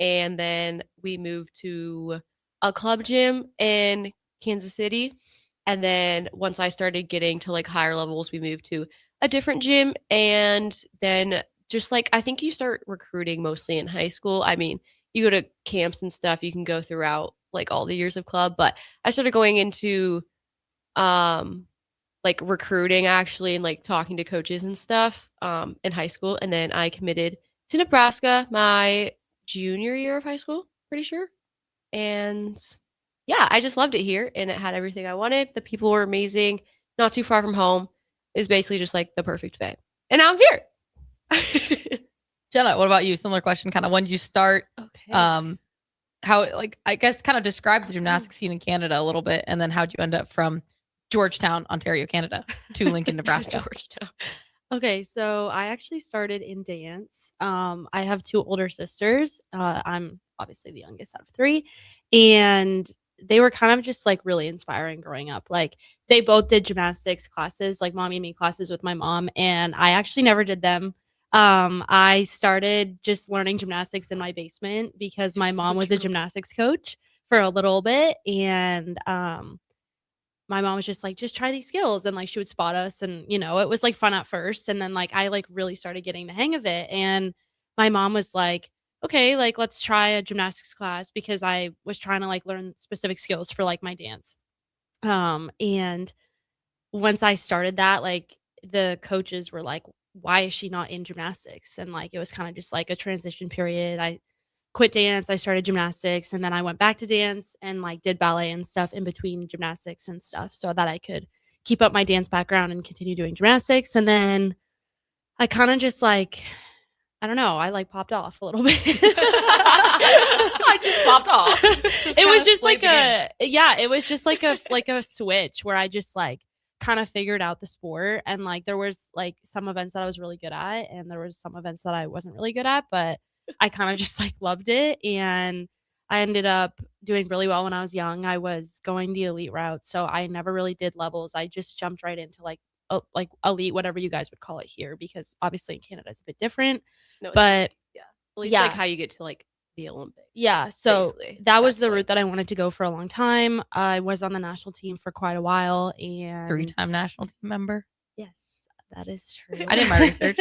W: And then we moved to a club gym in Kansas City. And then once I started getting to like higher levels, we moved to a different gym. And then just like, I think you start recruiting mostly in high school. I mean, you go to camps and stuff, you can go throughout like all the years of club, but I started going into like recruiting actually and like talking to coaches and stuff in high school. And then I committed to Nebraska my junior year of high school, pretty sure. And yeah, I just loved it here and it had everything I wanted. The people were amazing, not too far from home. It was basically just like the perfect fit. And now I'm here.
A: Jenna, what about you? Similar question, kind of when did you start?
W: Okay.
A: How, like, I guess kind of describe the gymnastics scene in Canada a little bit, and then how'd you end up from Georgetown, Ontario, Canada to Lincoln, Nebraska?
W: Georgetown.
V: Okay, so I actually started in dance. I have 2 older sisters. I'm obviously the youngest out of 3, and they were kind of just like really inspiring growing up. Like they both did gymnastics classes, like mommy and me classes with my mom, and I actually never did them. I started just learning gymnastics in my basement because my mom was a gymnastics coach for a little bit, and my mom was just like, just try these skills. And like, she would spot us and, you know, it was like fun at first. And then like, I like really started getting the hang of it. And my mom was like, okay, like, let's try a gymnastics class because I was trying to like learn specific skills for like my dance. And once I started that, like the coaches were like, why is she not in gymnastics? And like, it was kind of just like a transition period. I quit dance, I started gymnastics, and then I went back to dance and like did ballet and stuff in between gymnastics and stuff so that I could keep up my dance background and continue doing gymnastics. And then I kind of just like, I don't know, I like popped off a little bit.
W: I just popped off.
V: It was just like it was just like a switch where I just like kind of figured out the sport. And like there was like some events that I was really good at and there was some events that I wasn't really good at, but I kind of just like loved it. And I ended up doing really well when I was young. I was going the elite route, so I never really did levels. I just jumped right into like elite, whatever you guys would call it here, because obviously in Canada it's a bit different.
W: No,
V: But
W: Elite's like how you get to like the Olympics.
V: yeah, so
W: basically.
V: that was the route that I wanted to go for a long time. I was on the national team for quite a while, and
A: 3-time national team member.
V: Yes, that is true.
A: I did my research.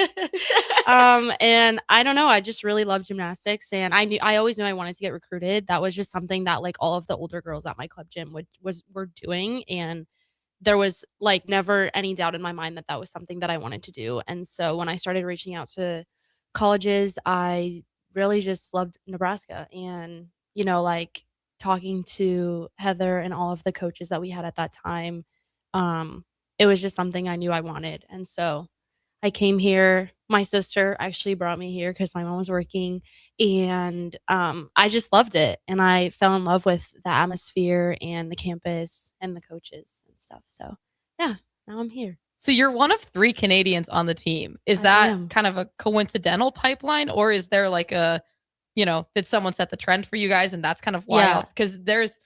V: And I don't know, I just really love gymnastics, and I always knew I wanted to get recruited. That was just something that like all of the older girls at my club gym were doing, and there was like never any doubt in my mind that that was something that I wanted to do. And so when I started reaching out to colleges, I really just loved Nebraska, and you know, like talking to Heather and all of the coaches that we had at that time, it was just something I knew I wanted. And so I came here. My sister actually brought me here because my mom was working, and I just loved it, and I fell in love with the atmosphere and the campus and the coaches and stuff. So yeah, now I'm here.
A: So you're one of 3 Canadians on the team. Is
V: I
A: that
V: am.
A: kind of a coincidental pipeline, or is there like a, you know, did someone set the trend for you guys and that's kind of wild?
V: Yeah.
A: Because there's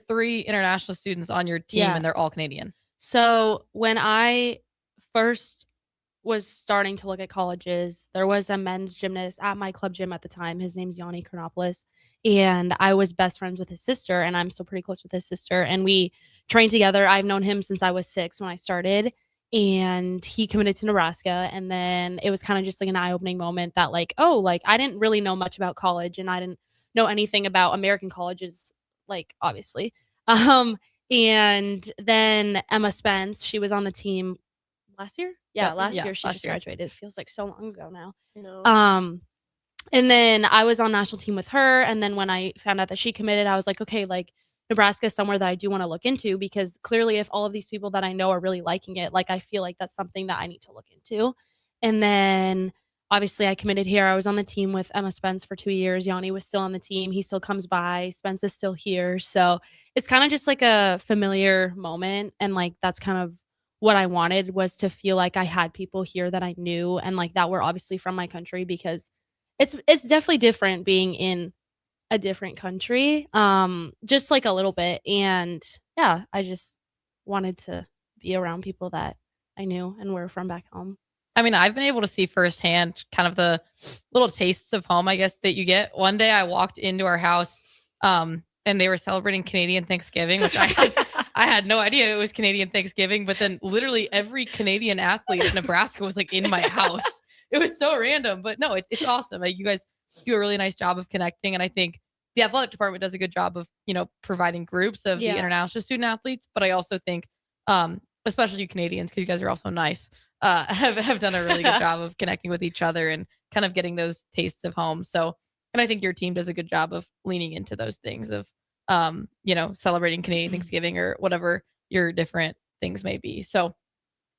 A: 3 international students on your team
V: Yeah.
A: and they're all Canadian.
V: So when I first was starting to look at colleges, there was a men's gymnast at my club gym at the time. His name's Yanni Chronopoulos, and I was best friends with his sister, and I'm still pretty close with his sister, and we trained together. I've known him since I was 6 when I started, and he committed to Nebraska. And then it was kind of just like an eye-opening moment that like, oh, like I didn't really know much about college, and I didn't know anything about American colleges, like obviously. And then Emma Spence, she was on the team last year. Yeah, last year she just graduated. It feels like so long ago now.
W: I know.
V: And then I was on national team with her. And then when I found out that she committed, I was like, okay, like Nebraska is somewhere that I do want to look into, because clearly if all of these people that I know are really liking it, like I feel like that's something that I need to look into. And then obviously I committed here. I was on the team with Emma Spence for 2 years. Yanni was still on the team. He still comes by. Spence is still here. So it's kind of just like a familiar moment. And like, that's kind of what I wanted, was to feel like I had people here that I knew and like that were obviously from my country, because it's definitely different being in a different country, just like a little bit. And yeah, I just wanted to be around people that I knew and were from back home.
A: I mean, I've been able to see firsthand kind of the little tastes of home, I guess, that you get. One day I walked into our house and they were celebrating Canadian Thanksgiving, which I had no idea it was Canadian Thanksgiving. But then literally every Canadian athlete in Nebraska was like in my house. It was so random, but no, it's awesome. Like, you guys do a really nice job of connecting. And I think the athletic department does a good job of, you know, providing groups of the international student athletes. But I also think especially you Canadians, because you guys are also nice, have done a really good job of connecting with each other and kind of getting those tastes of home. So, and I think your team does a good job of leaning into those things of, celebrating Canadian Thanksgiving or whatever your different things may be. So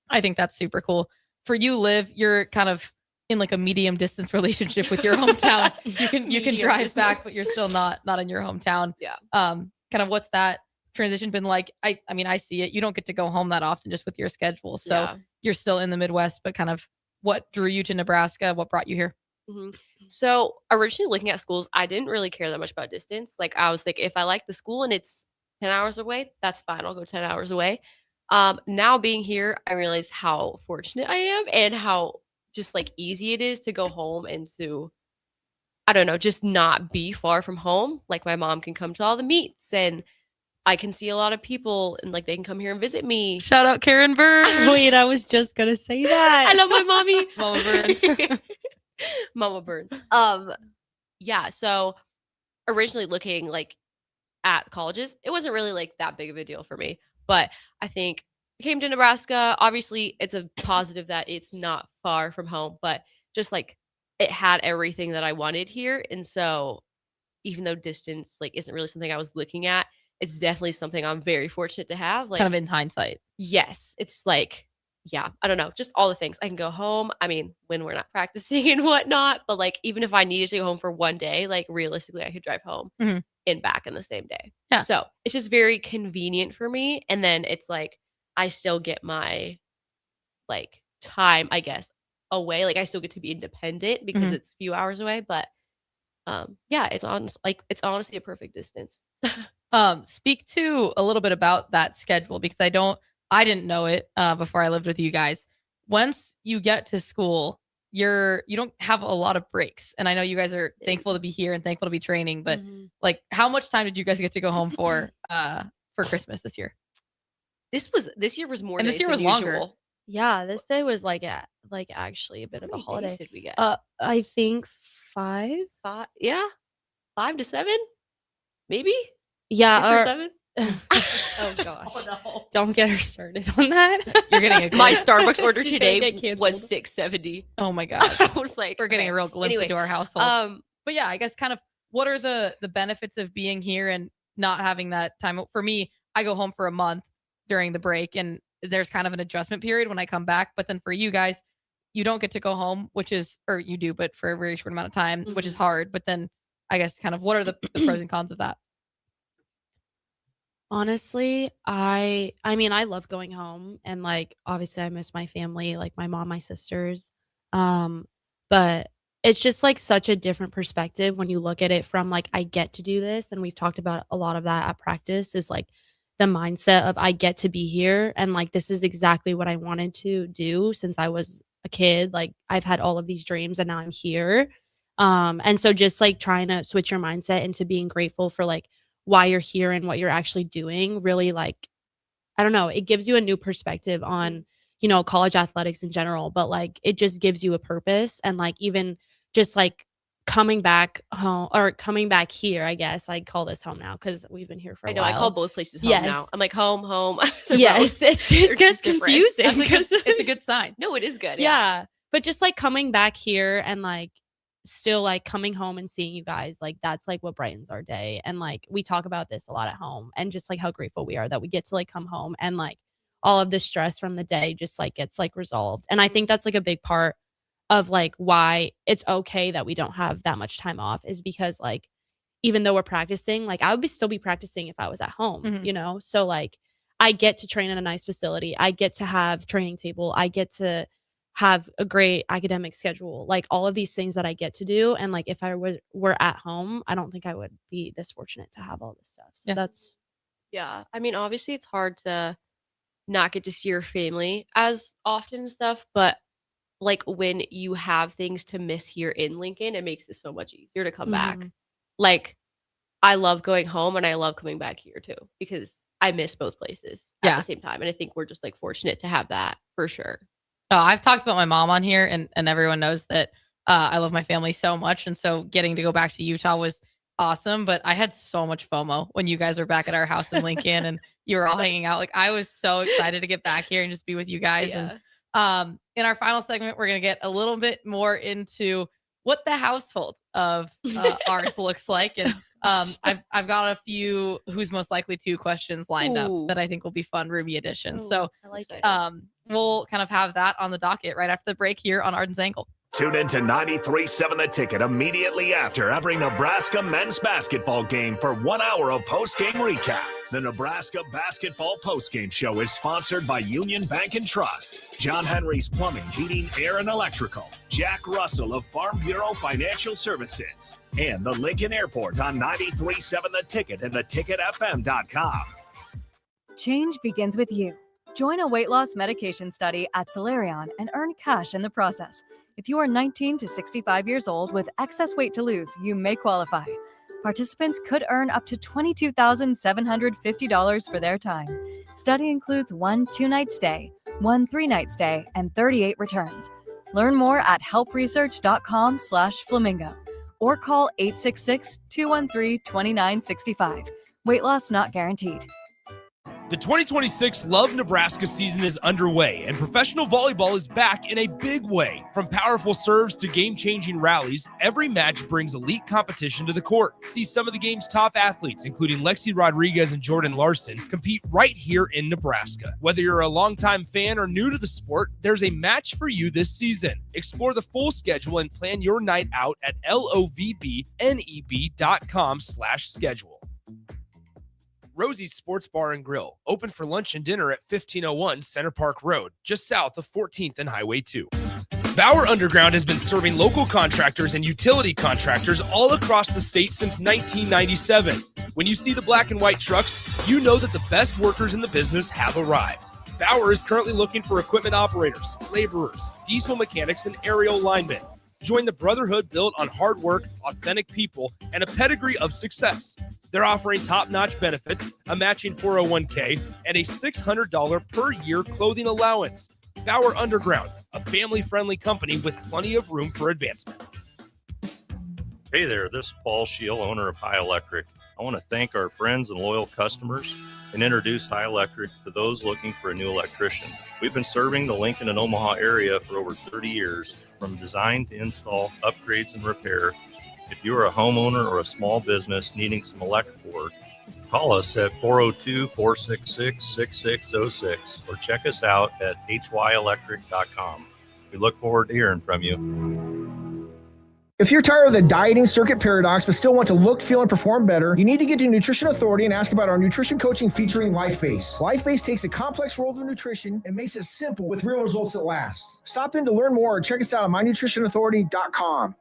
A: I think that's super cool. For you, Liv, you're kind of in like a medium distance relationship with your hometown. You can drive back, but you're still not in your hometown.
W: Yeah.
A: Kind of what's that transition been like? I mean, I see it. You don't get to go home that often just with your schedule. So
W: Yeah.
A: you're still in the Midwest, but kind of what drew you to Nebraska? What brought you here?
W: So originally looking at schools, I didn't really care that much about distance. Like I was like, if I like the school and it's 10 hours away, that's fine. I'll go 10 hours away. Now being here, I realize how fortunate I am and how just like easy it is to go home and to, I don't know, just not be far from home. Like my mom can come to all the meets and I can see a lot of people and like they can come here and visit me.
A: Shout out Karen Burns.
V: Wait, I was just gonna say that.
W: I love my mommy.
A: Mama Burns.
W: Mama Burns. Yeah, so originally looking like at colleges, it wasn't really like that big of a deal for me. But I think I came to Nebraska. Obviously, it's a positive that it's not far from home, but just like it had everything that I wanted here. And so even though distance like isn't really something I was looking at, it's definitely something I'm very fortunate to have. Like
A: Kind of in hindsight.
W: yes, it's like, yeah, I don't know, just all the things. I can go home. I mean, when we're not practicing and whatnot, but like even if I needed to go home for one day, like realistically, I could drive home
A: Mhm.
W: and back in the same day.
A: Yeah.
W: So it's just very convenient for me. And then it's like I still get my like time, I guess, away. Like I still get to be independent because
A: Mhm.
W: it's a few hours away. But yeah, it's it's honestly a perfect distance.
A: Speak to a little bit about that schedule because I didn't know it before I lived with you guys. Once you get to school, you don't have a lot of breaks. And I know you guys are thankful to be here and thankful to be training, but like how much time did you guys get to go home for Christmas this year?
W: This year was more
A: And this
W: days
A: year
W: than
A: was longer.
W: usual.
V: Yeah, this day was like actually a bit of a
W: many days
V: holiday.
W: did we get?
V: I think 5.
W: Yeah, 5 to 7, maybe.
V: Yeah,
W: 6 or
V: or
W: 7.
V: oh gosh. Don't get her started on that.
A: You're getting a
W: My
A: glimpse.
W: Starbucks order
V: She's gonna
W: today
V: get canceled.
W: was $6.70.
A: Oh my god.
W: I was like,
A: We're getting
W: okay.
A: a real glimpse
W: Anyway,
A: into our household. But yeah, I guess kind of what are the benefits of being here and not having that time? For me, I go home for a month during the break and there's kind of an adjustment period when I come back. But then for you guys, you don't get to go home, or you do, but for a very short amount of time, which is hard. But then I guess kind of what are the pros and cons of that?
V: Honestly, I mean, I love going home and like obviously I miss my family, like my mom, my sisters. But it's just like such a different perspective when you look at it from like I get to do this and we've talked about a lot of that at practice is like the mindset of I get to be here and like this is exactly what I wanted to do since I was a kid. Like I've had all of these dreams and now I'm here. And so just like trying to switch your mindset into being grateful for like why you're here and what you're actually doing really like I don't know, it gives you a new perspective on, college athletics in general, but like it just gives you a purpose and like even just like coming back home or coming back here, I guess I call this home now because we've been here for a
W: I know.
V: while.
W: I call both places home now. I'm like home.
V: Yes, it gets
W: different.
V: confusing.
A: It's a good sign.
W: No, it is good.
V: Yeah. But just like coming back here and like still like coming home and seeing you guys, like that's like what brightens our day. And like we talk about this a lot at home and just like how grateful we are that we get to like come home and like all of the stress from the day just like gets like resolved. And I think that's like a big part of like why it's okay that we don't have that much time off is because like even though we're practicing, like I would still be practicing if I was at home, So like I get to train in a nice facility. I get to have training table. I get to have a great academic schedule, like all of these things that I get to do. And like if I were at home, I don't think I would be this fortunate to have all this stuff. So that's
W: Yeah. I mean, obviously it's hard to not get to see your family as often and stuff, but like when you have things to miss here in Lincoln, it makes it so much easier to come back. Like I love going home and I love coming back here too because I miss both places at the same time. And I think we're just like fortunate to have that for sure.
A: Oh, I've talked about my mom on here and everyone knows that I love my family so much. And so getting to go back to Utah was awesome, but I had so much FOMO when you guys were back at our house in Lincoln and you were all hanging out. Like, I was so excited to get back here and just be with you guys.
W: Yeah.
A: And in our final segment, we're going to get a little bit more into what the household of ours looks like. And I've got a few who's most likely to questions lined up that I think will be fun Ruby editions. So
W: I like it.
A: we'll kind of have that on the docket right after the break here on Arden's Angle.
C: Tune in to 93.7 The Ticket immediately after every Nebraska men's basketball game for 1 hour of post-game recap. The Nebraska Basketball Postgame Show is sponsored by Union Bank and Trust, John Henry's Plumbing, Heating, Air, and Electrical, Jack Russell of Farm Bureau Financial Services, and the Lincoln Airport on 93.7 The Ticket and theticketfm.com.
B: Change begins with you. Join a weight loss medication study at Solarion and earn cash in the process. If you are 19 to 65 years old with excess weight to lose, you may qualify. Participants could earn up to $22,750 for their time. Study includes 1 2-night stay, 1 3-night stay, and 38 returns. Learn more at helpresearch.com/flamingo or call 866-213-2965. Weight loss not guaranteed.
R: The 2026 Love Nebraska season is underway, and professional volleyball is back in a big way. From powerful serves to game-changing rallies, every match brings elite competition to the court. See some of the game's top athletes, including Lexi Rodriguez and Jordan Larson, compete right here in Nebraska. Whether you're a longtime fan or new to the sport, there's a match for you this season. Explore the full schedule and plan your night out at lovbneb.com/schedule. Rosie's Sports Bar and Grill, open for lunch and dinner at 1501 Center Park Road, just south of 14th and Highway 2. Bauer Underground has been serving local contractors and utility contractors all across the state since 1997. When you see the black and white trucks, you know that the best workers in the business have arrived. Bauer is currently looking for equipment operators, laborers, diesel mechanics, and aerial linemen. Join the brotherhood built on hard work, authentic people, and a pedigree of success. They're offering top-notch benefits, a matching 401k, and a $600 per year clothing allowance. Bauer Underground, a family-friendly company with plenty of room for advancement.
O: Hey there, this is Paul Scheel, owner of High Electric. I want to thank our friends and loyal customers and introduce High Electric to those looking for a new electrician. We've been serving the Lincoln and Omaha area for over 30 years, from design to install, upgrades, and repair. If you are a homeowner or a small business needing some electrical work, call us at 402-466-6606 or check us out at hyelectric.com. We look forward to hearing from you.
U: If you're tired of the dieting circuit paradox but still want to look, feel, and perform better, you need to get to Nutrition Authority and ask about our nutrition coaching featuring LifeBase. LifeBase takes the complex world of nutrition and makes it simple with real results that last. Stop in to learn more or check us out on mynutritionauthority.com.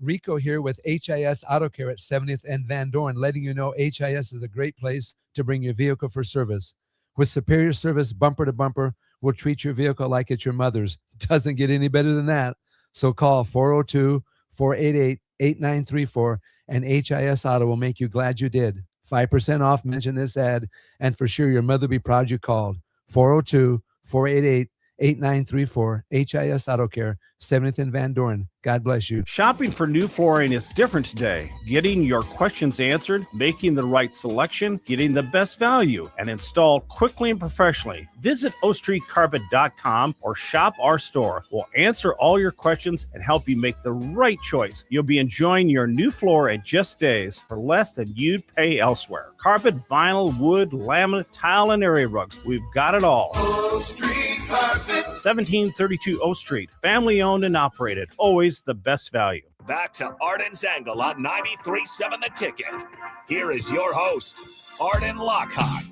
E: Rico here with HIS Auto Care at 70th and Van Dorn, letting you know HIS is a great place to bring your vehicle for service. With superior service, bumper to bumper, we'll treat your vehicle like it's your mother's. It doesn't get any better than that. So call 402-488-8934 and HIS Auto will make you glad you did. 5% off, mention this ad, and for sure your mother will be proud you called. 402-488-8934, HIS Auto Care, 70th and Van Dorn. God bless you.
G: Shopping for new flooring is different today. Getting your questions answered, making the right selection, getting the best value, and installed quickly and professionally. Visit ostreetcarpet.com or shop our store. We'll answer all your questions and help you make the right choice. You'll be enjoying your new floor in just days for less than you'd pay elsewhere. Carpet, vinyl, wood, laminate, tile, and area rugs. We've got it all.
T: O Street Carpet.
G: 1732 O Street. Family owned and operated. Always the best value.
C: Back to Arden's Angle on 93.7 The Ticket. Here is your host, Arden Louchheim.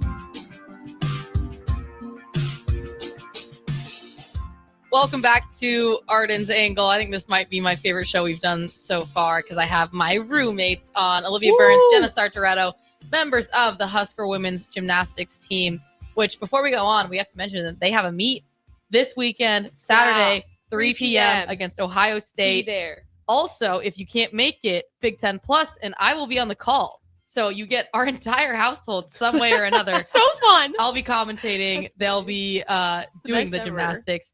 A: Welcome back to Arden's Angle. I think this might be my favorite show we've done so far because I have my roommates on, Olivia Burns, Jenna Sartoretto, members of the Husker women's gymnastics team, which before we go on, we have to mention that they have a meet this weekend, Saturday, 3 p.m. against Ohio State.
W: Be there.
A: Also, if you can't make it, Big Ten Plus, and I will be on the call. So you get our entire household some way or another.
W: So fun.
A: I'll be commentating. They'll be doing the gymnastics.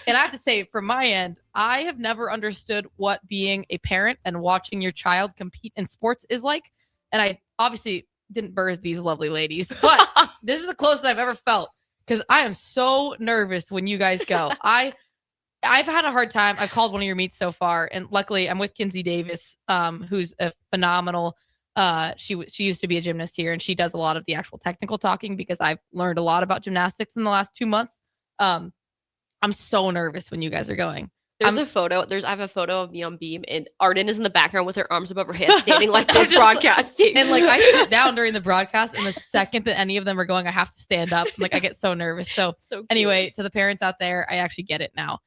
A: And I have to say, from my end, I have never understood what being a parent and watching your child compete in sports is like. And I obviously didn't birth these lovely ladies, but this is the closest I've ever felt because I am so nervous when you guys go. I've had a hard time. I've called one of your meets so far, and luckily I'm with Kinsey Davis, who's a phenomenal. She used to be a gymnast here, and she does a lot of the actual technical talking because I've learned a lot about gymnastics in the last 2 months. I'm so nervous when you guys are going.
W: There's a photo. I have a photo of me on beam, and Arden is in the background with her arms above her head, standing like this broadcasting.
A: And like I sit down during the broadcast, and the second that any of them are going, I have to stand up. Like I get so nervous. So anyway, to the parents out there, I actually get it now.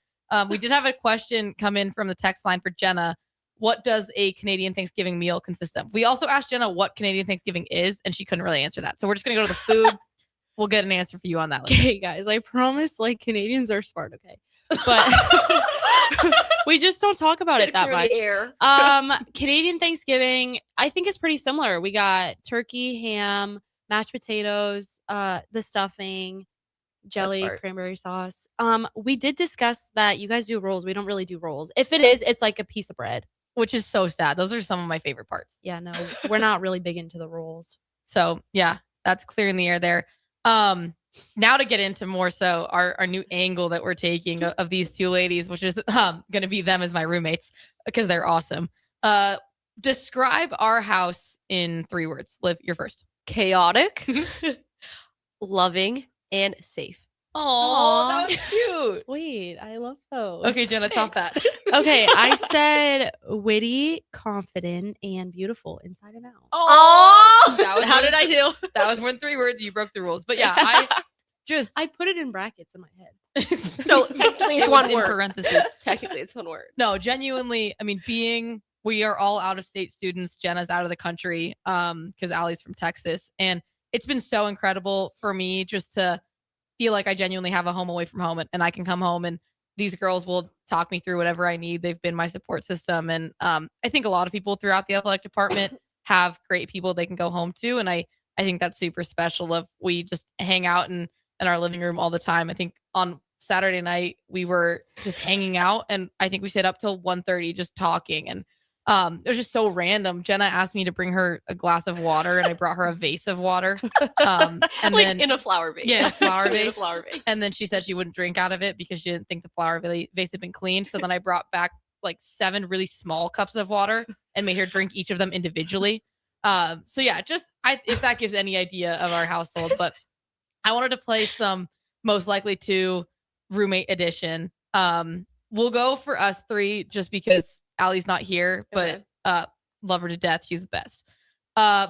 A: We did have a question come in from the text line for Jenna. What does a Canadian Thanksgiving meal consist of? We also asked Jenna what Canadian Thanksgiving is, and she couldn't really answer that. So we're just gonna go to the food. We'll get an answer for you on that later.
V: Okay, guys, I promise, like, Canadians are smart, okay? But we just don't talk about it that much. Canadian Thanksgiving, I think, is pretty similar. We got turkey, ham, mashed potatoes, the stuffing, jelly, cranberry sauce. We did discuss that you guys do rolls. We don't really do rolls. If it is, it's like a piece of bread.
A: Which is so sad. Those are some of my favorite parts.
V: Yeah, no, we're not really big into the rolls.
A: So yeah, that's clear in the air there. Now to get into more so our new angle that we're taking of these two ladies, which is going to be them as my roommates because they're awesome. Describe our house in 3 words. Liv, you're first.
W: Chaotic, loving, and safe.
A: Oh, that was cute.
V: Wait, I love those.
A: Okay, Jenna, top that.
V: Okay, I said witty, confident, and beautiful inside and out.
A: Oh,
W: how did I do?
A: That was more than 3 words. You broke the rules. But yeah, I
V: put it in brackets in my head.
W: So technically it's one word.
A: Parentheses.
W: Technically it's one word.
A: No, genuinely, I mean, we are all out of state students. Jenna's out of the country because Allie's from Texas. And it's been so incredible for me just to feel like I genuinely have a home away from home and I can come home and these girls will talk me through whatever I need. They've been my support system. And I think a lot of people throughout the athletic department have great people they can go home to. And I think that's super special we just hang out in our living room all the time. I think on Saturday night we were just hanging out and I think we stayed up till 1:30 just talking. And it was just so random. Jenna asked me to bring her a glass of water and I brought her a vase of water. And
W: like
A: then
W: in a flower vase.
A: Yeah, a flower vase.
W: A flower vase.
A: And then she said she wouldn't drink out of it because she didn't think the flower vase had been cleaned. So then I brought back like 7 really small cups of water and made her drink each of them individually. So yeah, if that gives any idea of our household, but I wanted to play some most likely to roommate edition. We'll go for us 3 just because Allie's not here, but love her to death. She's the best.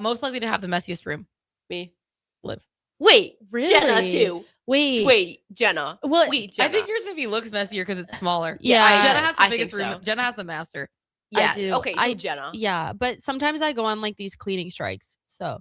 A: Most likely to have the messiest room.
W: Me.
A: Liv.
W: Wait,
V: really?
W: Jenna too.
V: Wait,
W: Jenna.
V: Well,
W: wait, Jenna.
A: I think yours maybe looks messier because it's smaller.
V: Yeah,
A: Jenna has the
W: I
A: biggest
W: think so.
A: room. Jenna has the master.
W: Yeah.
V: I do.
W: Okay, so Jenna.
V: Yeah, but sometimes I go on like these cleaning strikes. So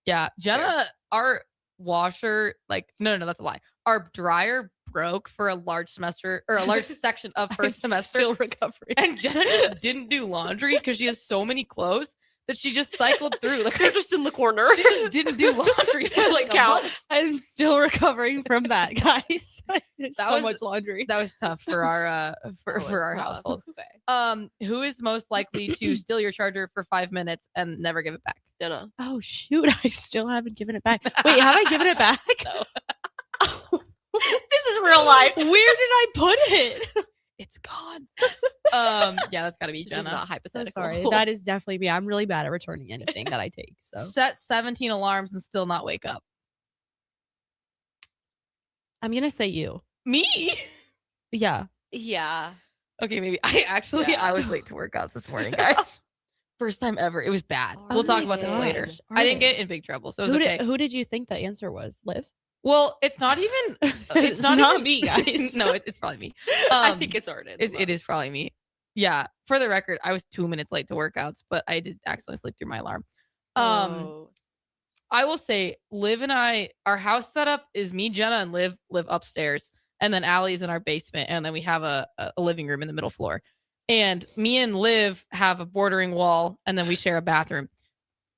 A: yeah, Jenna, our washer, like no, that's a lie. Our dryer broke for a large semester or a large section of first semester.
V: Still recovering.
A: And Jenna just didn't do laundry because she has so many clothes that she just cycled through. Like
W: They're just in the corner.
A: She just didn't do laundry for like a month.
V: I'm still recovering from that, guys. There's so much laundry.
A: That was tough for our for our household. Who is most likely to steal your charger for 5 minutes and never give it back?
W: Jenna.
V: Oh shoot, I still haven't given it back. Wait, have I given it back?
A: No.
W: This is real life.
V: Where did I put it?
A: It's gone. Yeah, that's gotta be
W: This
A: Jenna.
W: is not hypothetical.
V: Sorry, that is definitely me. I'm really bad at returning anything that I take. So
A: Set 17 alarms and still not wake up.
V: I'm gonna say you.
A: Me?
V: Yeah.
W: Yeah.
A: Okay, maybe. I was late to workouts this morning, guys. First time ever. It was bad. We'll talk about this later. I didn't get in big trouble, so it was okay.
V: Who did you think the answer was? Liv?
A: Well, it's not even.
V: It's not
A: even,
V: me, guys.
A: No, it's probably me.
W: I think it's Arden.
A: It is probably me. Yeah. For the record, I was 2 minutes late to workouts, but I did accidentally sleep through my alarm. I will say, Liv and I, our house setup is me, Jenna, and Liv live upstairs, and then Allie's in our basement, and then we have a living room in the middle floor. And me and Liv have a bordering wall, and then we share a bathroom.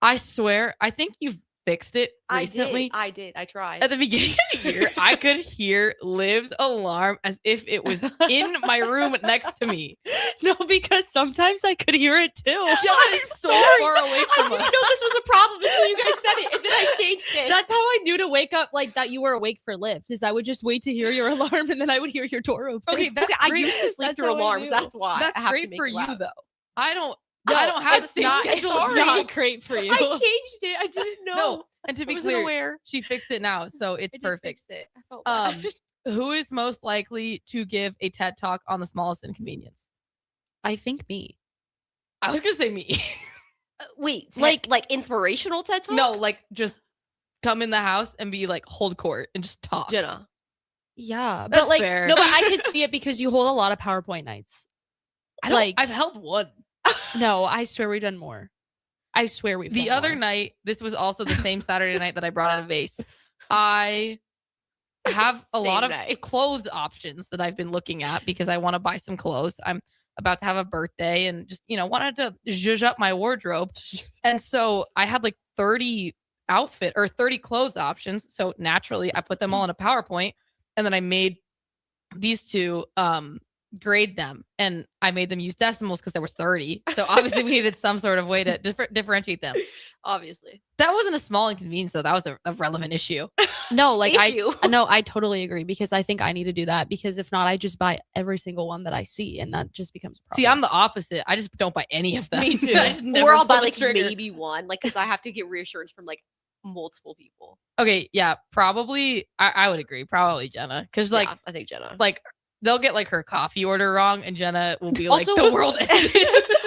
A: I swear, I think you've fixed it recently.
W: I did. I tried.
A: At the beginning of the year, I could hear Liv's alarm as if it was in my room next to me.
V: No, because sometimes I could hear it too.
A: Jenna is so far away
W: I
A: from
W: didn't
A: us.
W: know this was a problem until you guys said it, and then I changed it.
V: That's how I knew to wake up, like that you were awake for Lyft. Is I would just wait to hear your alarm, and then I would hear your door open.
A: Okay, that's
W: I
A: great.
W: used to sleep
V: That's
W: through
V: how I
W: alarms.
V: knew.
W: That's why.
A: That's
W: I have to
A: great
W: make
A: for
W: it
A: you
W: loud.
A: though. I don't
W: No,
A: have the
W: it's
A: same
W: not-
A: schedule
W: it's
A: as you.
V: not great for you.
W: I changed it. I didn't know.
A: No, and to
W: I
A: be
W: wasn't
A: clear,
W: aware.
A: she fixed it now, so it's
W: I did
A: perfect.
W: fix it. I felt bad.
A: Who is most likely to give a TED talk on the smallest inconvenience?
V: I think me.
A: I was gonna say me.
W: Wait, like inspirational TED talk?
A: No, like just come in the house and be like hold court and just talk.
W: Jenna.
V: Yeah,
A: That's
V: but like
A: fair.
V: no, but I could see it because you hold a lot of PowerPoint nights.
A: I've held one.
V: No, I swear we've done more. I swear we've
A: The
V: done
A: other
V: more.
A: night, this was also the same Saturday night that I brought out a vase. I have a lot of clothes options that I've been looking at because I want to buy some clothes. I'm about to have a birthday and just, wanted to zhuzh up my wardrobe. And so I had like 30 clothes options. So naturally I put them all in a PowerPoint and then I made these two grade them, and I made them use decimals because there was 30. So obviously we needed some sort of way to differentiate them.
W: Obviously.
A: That wasn't a small inconvenience though. That was a relevant issue.
V: No, like
W: Issue.
V: I totally agree because I think I need to do that because if not, I just buy every single one that I see, and that just becomes a problem.
A: See, I'm the opposite. I just don't buy any of them.
W: Me too.
A: I just never
W: Or I'll
A: pull
W: buy
A: the
W: like
A: trigger.
W: maybe one, like because I have to get reassurance from like multiple people.
A: Okay, yeah, probably. I would agree. Probably Jenna, because like
W: Yeah, I think Jenna.
A: like they'll get like her coffee order wrong, and Jenna will be like
W: Also-
A: the world ended.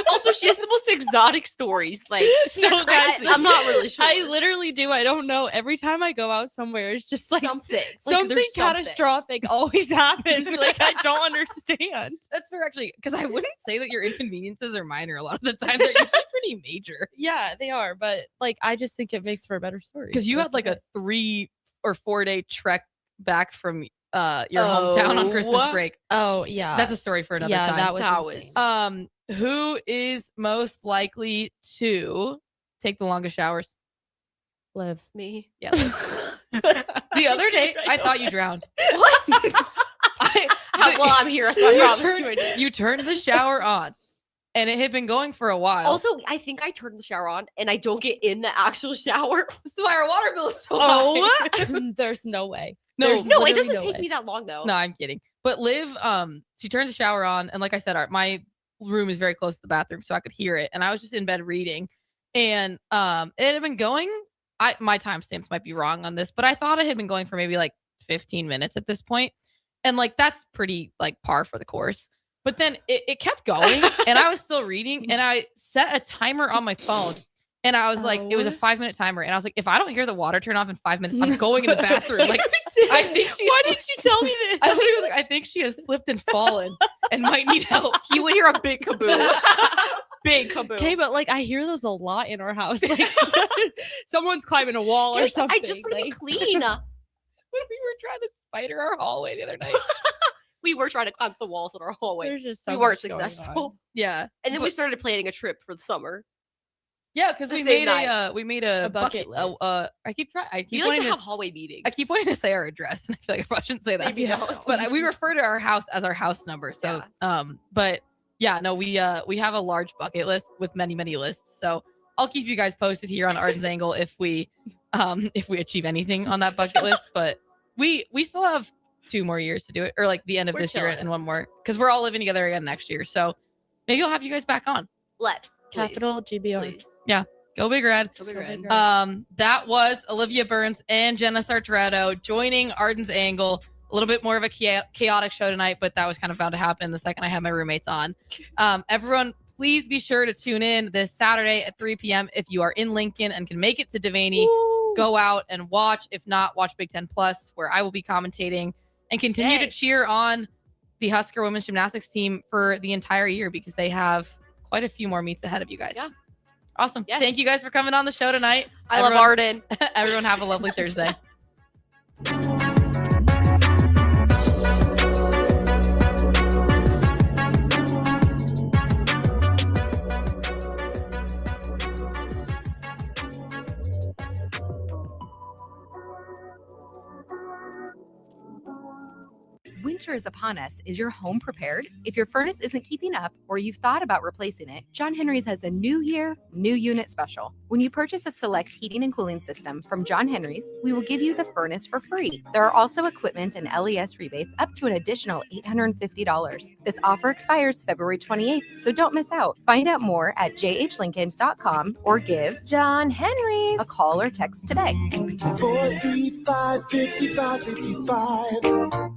W: Also, she has the most exotic stories. Like,
V: No, guys,
W: I'm not really sure.
V: I literally do. I don't know. Every time I go out somewhere, it's just like
W: something.
V: something
W: there's
V: catastrophic always happens. Like I don't understand.
A: That's fair, actually, because I wouldn't say that your inconveniences are minor. A lot of the time, they're usually pretty major.
V: Yeah, they are, but like I just think it makes for a better story.
A: Because you
V: so
A: had
V: it's
A: like
V: okay.
A: a 3 or 4 day trek back from your hometown on Christmas break.
V: Oh yeah,
A: That's a story for another
V: yeah,
A: time.
V: that was insane.
A: Who is most likely to take the longest showers?
V: Liv.
W: Me.
A: Yeah. The other day, I thought you drowned.
W: What? Well, I'm here, so I promise you I did.
A: You turned the shower on, and it had been going for a while.
W: Also, I think I turned the shower on and I don't get in the actual shower.
A: This is why our water bill is so
V: Oh,
A: high.
V: there's no way.
A: No,
V: There's
W: No, it
V: literally
W: doesn't
V: no
W: take
V: way.
W: me that long though.
A: No, I'm kidding. But Liv, she turns the shower on, and like I said, my room is very close to the bathroom, so I could hear it. And I was just in bed reading, and it had been going. My timestamps might be wrong on this, but I thought it had been going for maybe like 15 minutes at this point, and like that's pretty like par for the course. But then it kept going, and I was still reading, and I set a timer on my phone. And I was like, it was a 5-minute timer. And I was like, if I don't hear the water turn off in 5 minutes, I'm going in the bathroom. Like, I think she.
W: Why didn't you tell me this?
A: I literally was like, I think she has slipped and fallen and might need help.
W: You would hear a big kaboom. Big kaboom.
V: Okay, but like I hear those a lot in our house. Like someone's climbing a wall or
W: Guys,
V: something.
W: I just want to be
V: like-
W: clean.
A: When we were trying to spider our hallway the other night.
W: We were trying to climb the walls in our hallway.
V: There's just so
W: we weren't
V: much going
W: successful.
V: on.
A: Yeah.
W: And then we
A: But-
W: started planning a trip for the summer.
A: Yeah, because
W: The
A: we
W: same
A: made
W: night.
A: we made a
V: bucket
A: bucket.
V: list.
A: I keep
W: We like
A: wanting
W: to
A: to
W: have hallway meetings.
A: I keep wanting to say our address, and I feel like I probably shouldn't say that.
W: Maybe not.
A: But we refer to our house as our house number. So but yeah, no, we have a large bucket list with many lists. So I'll keep you guys posted here on Arden's Angle if we achieve anything on that bucket list. But we still have 2 more years to do it, or like the end of
W: We're
A: this year
W: chilling.
A: and 1 more, because we're all living together again next year. So maybe I'll have you guys back on.
W: Let's.
V: Capital GBR.
W: Please.
A: Yeah. Go Big Red.
W: Go Big Red.
A: That was Olivia Burns and Jenna Sartoretto joining Arden's Angle. A little bit more of a chaotic show tonight, but that was kind of bound to happen the second I had my roommates on. Everyone, please be sure to tune in this Saturday at 3 p.m. if you are in Lincoln and can make it to Devaney. Go out and watch. If not, watch Big Ten Plus, where I will be commentating and continue to cheer on the Husker women's gymnastics team for the entire year, because they have quite a few more meets ahead of you guys.
W: Yeah.
A: Awesome.
W: Yes.
A: Thank you guys for coming on the show tonight.
W: I love Arden.
A: Everyone have a lovely Thursday.
F: Winter is upon us. Is your home prepared? If your furnace isn't keeping up or you've thought about replacing it, John Henry's has a new year, new unit special. When you purchase a select heating and cooling system from John Henry's, we will give you the furnace for free. There are also equipment and LES rebates up to an additional $850. This offer expires February 28th, so don't miss out. Find out more at jhlincoln.com or give
B: John Henry's
F: a call or text today.
T: 435-5555.